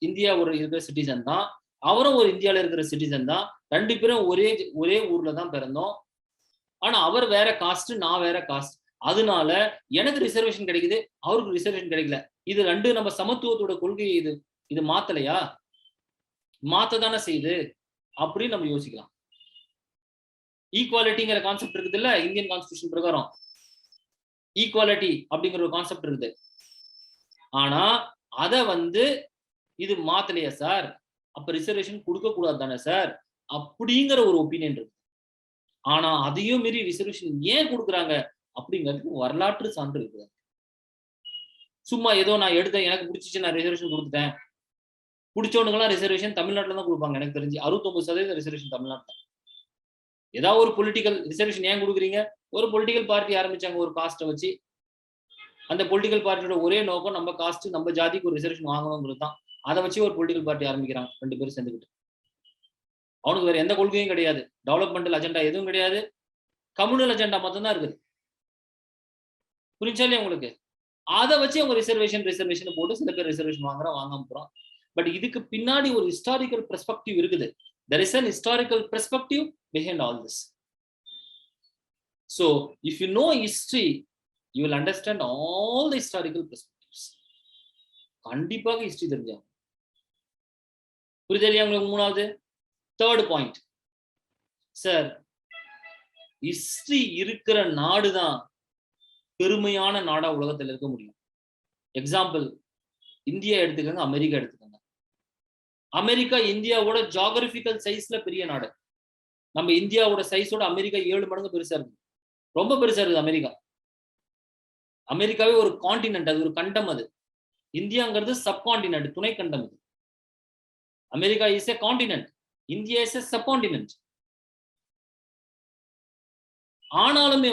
இந்தியா ஒரு இருக்கிற சிட்டிசன் தான், அவரும் ஒரு இந்தியாவில் இருக்கிற சிட்டிசன் தான், 2 பேரும் ஒரே ஊர்ல தான் பிறந்தோம். ஆனா அவர் வேற காஸ்ட், நான் வேற காஸ்ட். அதனால எனக்கு ரிசர்வேஷன் கிடைக்குது, அவருக்கு ரிசர்வேஷன் கிடைக்கல. இது 2 நம்ம சமத்துவத்தோட கொள்கை. இது மாத்தலையா? மாத்த தானே செய்யுது அப்படின்னு நம்ம யோசிக்கலாம். ஈக்குவாலிட்டிங்கிற கான்செப்ட் இருக்குது இல்ல, இந்தியன் கான்ஸ்டிடியூஷன் பிரகாரம் ஈக்குவாலிட்டி அப்படிங்கிற ஒரு கான்செப்ட் இருக்குது. ஆனா அத இது மாத்தலையா சார், அப்ப ரிசர்வேஷன் கொடுக்க கூடாது தானே சார் அப்படிங்கிற ஒரு ஒப்பீனியன் இருக்கு. ஆனா அதையும் மீறி ரிசர்வேஷன் ஏன் கொடுக்குறாங்க அப்படிங்கிறதுக்கு வரலாற்று சான்று இருக்குது. சும்மா ஏதோ நான் எடுத்தேன், எனக்கு பிடிச்சிச்சு, நான் ரிசர்வேஷன் கொடுத்துட்டேன். பிடிச்சவனுங்களாம் ரிசர்வேஷன் தமிழ்நாட்டில் தான் கொடுப்பாங்க. எனக்கு தெரிஞ்சு 69% ரிசர்வேஷன் தமிழ்நாட்டில். ஏதாவது ஒரு பொலிட்டிக்கல் ரிசர்வேஷன் ஏன் கொடுக்குறீங்க? ஒரு பொலிட்டிக்கல் பார்ட்டி ஆரம்பிச்சாங்க ஒரு காஸ்ட்டை வச்சு. அந்த பொலிட்டிக்கல் பார்ட்டியோட ஒரே நோக்கம் நம்ம காஸ்ட், நம்ம ஜாதிக்கு ஒரு ரிசர்வேஷன் வாங்கணுங்கிறது தான். அதை வச்சு ஒரு பொலிட்டிக்கல் பார்ட்டி ஆரம்பிக்கிறாங்க 2 பேரும் சேர்ந்துக்கிட்டு. அவனுக்கு வேற எந்த கொள்கையும் கிடையாது, டெவலப்மெண்டல் அஜெண்டா எதுவும் கிடையாது, கம்யூனல் அஜெண்டா மட்டும் தான் இருக்குது. புரிஞ்சா இல்லையா உங்களுக்கு? அதை வச்சு அவங்க ரிசர்வேஷன் போட்டு சில பேர் ரிசர்வேஷன் வாங்காம போறோம். பட் இதுக்கு பின்னாடி ஒரு ஹிஸ்டாரிக்கல் பெர்ஸ்பெக்டிவ் இருக்குது. There is an historical perspective behind all this. So if you know history, you will understand all the historical perspectives. கண்டிப்பாக ஹிஸ்டரி தெரிஞ்சாங்க. புரியுதா இல்லையா உங்களுக்கு? 3வது, 3rd பாயிண்ட் சார், ஹிஸ்டரி இருக்கிற நாடு தான் பெருமையான நாடா உலகத்தில் இருக்க முடியும். எக்ஸாம்பிள், இந்தியா எடுத்துக்கோங்க, அமெரிக்கா எடுத்துக்கோங்க. அமெரிக்கா இந்தியாவோட ஜியோகிராபிக்கல் சைஸ்ல பெரிய நாடு. நம்ம இந்தியாவோட சைஸோட அமெரிக்கா 7 மடங்கு பெருசா இருக்கு. ரொம்ப பெருசா இருக்குது அமெரிக்கா. அமெரிக்காவே ஒரு கான்டினென்ட், அது ஒரு கண்டம். அது இந்தியாங்கிறது சப்கான்டினென்ட், துணை கண்டம். இது America is a continent, India is a subcontinent. ஆனாலுமே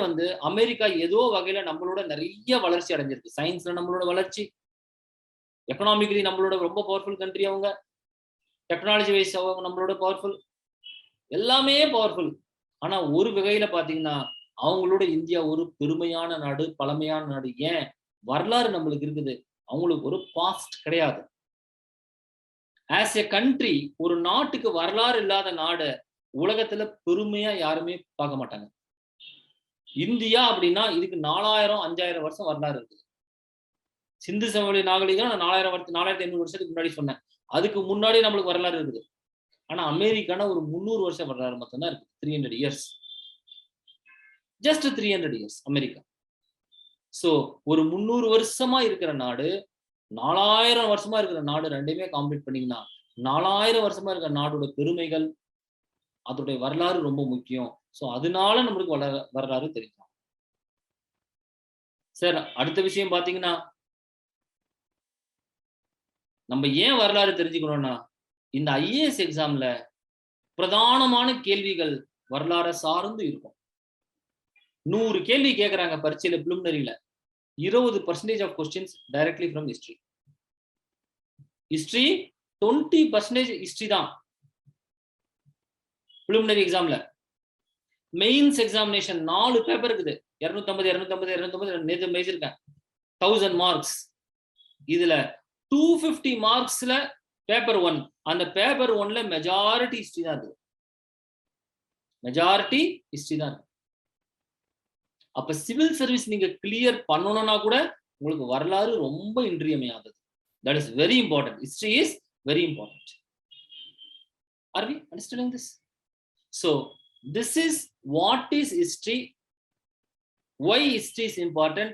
அமெரிக்கா ஏதோ வகையில நம்மளோட நிறைய வளர்ச்சி அடைஞ்சிருக்கு. சயின்ஸ்ல நம்மளோட வளர்ச்சி, எக்கனாமிக்கலி நம்மளோட ரொம்ப பவர்ஃபுல் கண்ட்ரி அவங்க, டெக்னாலஜி வைஸ் அவங்க நம்மளோட பவர்ஃபுல், எல்லாமே பவர்ஃபுல். ஆனா ஒரு வகையில பாத்தீங்கன்னா அவங்களோட இந்தியா ஒரு பெருமையான நாடு, பழமையான நாடு. ஏன்? வரலாறு நம்மளுக்கு இருக்குது, அவங்களுக்கு ஒரு பாஸ்ட் கிடையாது. ஆஸ் எ கண்ட்ரி, ஒரு நாட்டுக்கு வரலாறு இல்லாத நாடு உலகத்துல பெருமையா யாருமே பார்க்க மாட்டாங்க. இந்தியா அப்படின்னா இதுக்கு 4000-5000 வருஷம் வரலாறு இருக்குது. சிந்து சமவெளி நாகரிகம் 4500 வருஷத்துக்கு முன்னாடி சொன்னேன். அதுக்கு முன்னாடி நம்மளுக்கு வரலாறு இருக்குது. ஆனா அமெரிக்கான ஒரு 300 வருஷம் வரலாறு மட்டும்தான் இருக்கு. 300 years, just 300 years America. So ஒரு 300 வருஷமா இருக்கிற நாடு, 4000 வருஷமா இருக்கிற நாடு, ரெண்டையுமே காம்பீட் பண்ணீங்கன்னா 4000 வருஷமா இருக்கிற நாடோட பெருமைகள், அதோடைய வரலாறு ரொம்ப முக்கியம். சோ அதனால நம்மளுக்கு வரலாறு தெரியும். சார் அடுத்த விஷயம் பாத்தீங்கன்னா, நம்ம ஏன் வரலாறு தெரிஞ்சுக்கணும்னா, இந்த ஐஏஎஸ் எக்ஸாம்ல பிரதானமான கேள்விகள் வரலாறு சார்ந்து இருக்கும். 100 கேள்வி கேட்கறாங்க பரீட்சையில, பிலிமினரியில 20% of questions directly from history. History 20% history தான் பிலிமினரி எக்ஸாம்ல. மெயின்ஸ் எக்ஸாமினேஷன் 4 பேப்பர் இருக்குது, 250 நேற்று மேய்ச்சிருக்கேன், 1000 மார்க்ஸ். இதுல 250 மார்க்ஸ்ல பேப்பர் 1, அந்த பேப்பர் 1ல மெஜாரிட்டி ஹிஸ்டரி தான் இருக்கு. மெஜாரிட்டி ஹிஸ்டரி தான் இருக்கு. அப்ப சிவில் சர்வீஸ் நீங்க கிளியர் பண்ணணும்னா கூட உங்களுக்கு வரலாறு ரொம்ப இன்றியமையாதது. That is very important. History is very important. Are we understanding this? So this is what is history, why history is important.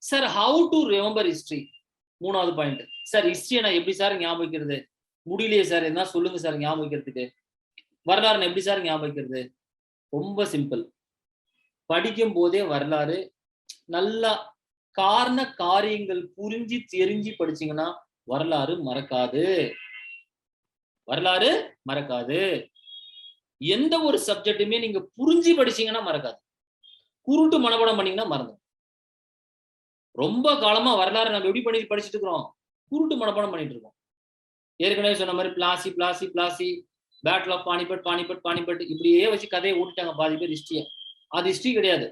Sir, how to remember history? 3வது பாயிண்ட். சார் ஹிஸ்டரியை நான் எப்படி சார் ஞாபகம் வைக்கிறது? முடியலையே சார், என்ன சொல்லுங்க sir ஞாபகம் வைக்கிறதுக்கு. வரலாறு எப்படி சார் ஞாபகம் வைக்கிறது? ரொம்ப சிம்பிள். படிக்கும் போதே வரலாறு நல்லா காரண காரியங்கள் புரிஞ்சு தெரிஞ்சு படிச்சீங்கன்னா வரலாறு மறக்காது. வரலாறு மறக்காது. எந்த ஒரு சப்ஜெக்ட்டுமே நீங்க புரிஞ்சு படிச்சீங்கன்னா மறக்காது. குருட்டு மனப்பாடம் பண்ணீங்கன்னா மறந்துடும். ரொம்ப காலமா வரலாறு நம்ம எப்படி படிச்சுட்டு இருக்கிறோம்? குருட்டு மனப்பாடம் பண்ணிட்டு இருக்கோம். ஏற்கனவே சொன்ன மாதிரி பிளாசி பிளாசி பிளாசி, பேட்டில் ஆஃப் பானிபட் பானிபட் பானிபட், இப்படியே வச்சு கதையை ஓட்டிட்டாங்க பாதி பேர் ஹிஸ்டரிய. அது ஹிஸ்டரி கிடையாது.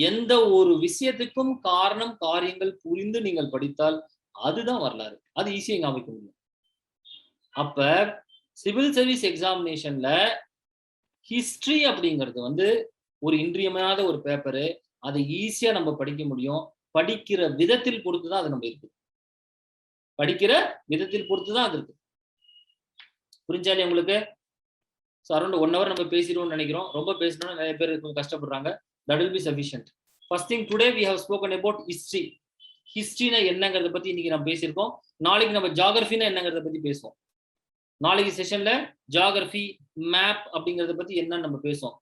எந்த ஒரு விஷயத்துக்கும் காரணம் காரியங்கள் புரிந்து நீங்கள் படித்தால் அதுதான் வரலாறு. அது ஈஸியா ஞாபகம் முடியும். அப்ப சிவில் சர்வீஸ் எக்ஸாமினேஷன்ல ஹிஸ்டரி அப்படிங்கிறது வந்து ஒரு இன்றியமையாத ஒரு பேப்பரு. அதை ஈஸியா நம்ம படிக்க முடியும். படிக்கிற விதத்தில் பொறுத்து தான் அது நம்ம இருக்கு. படிக்கிற விதத்தில் பொறுத்து தான் அது இருக்கு. புரிஞ்சா இல்லையா உங்களுக்கு? ஸோ அரௌண்ட் 1 ஹவர் நம்ம பேசிடுவோம்னு நினைக்கிறோம். ரொம்ப பேசினோம்னா நிறைய பேர் கொஞ்சம் கஷ்டப்படுறாங்க. That will be sufficient. First thing today we have spoken about history. ஹிஸ்டரினா என்னங்கிறத பத்தி இன்னைக்கு நம்ம பேசியிருக்கோம். நாளைக்கு நம்ம ஜியோகிராஃபினா என்னங்கிறத பத்தி பேசுவோம். நாளைக்கு செஷன்ல ஜியோகிராஃபி, மேப் அப்படிங்கறத பத்தி என்னன்னு நம்ம பேசுவோம்.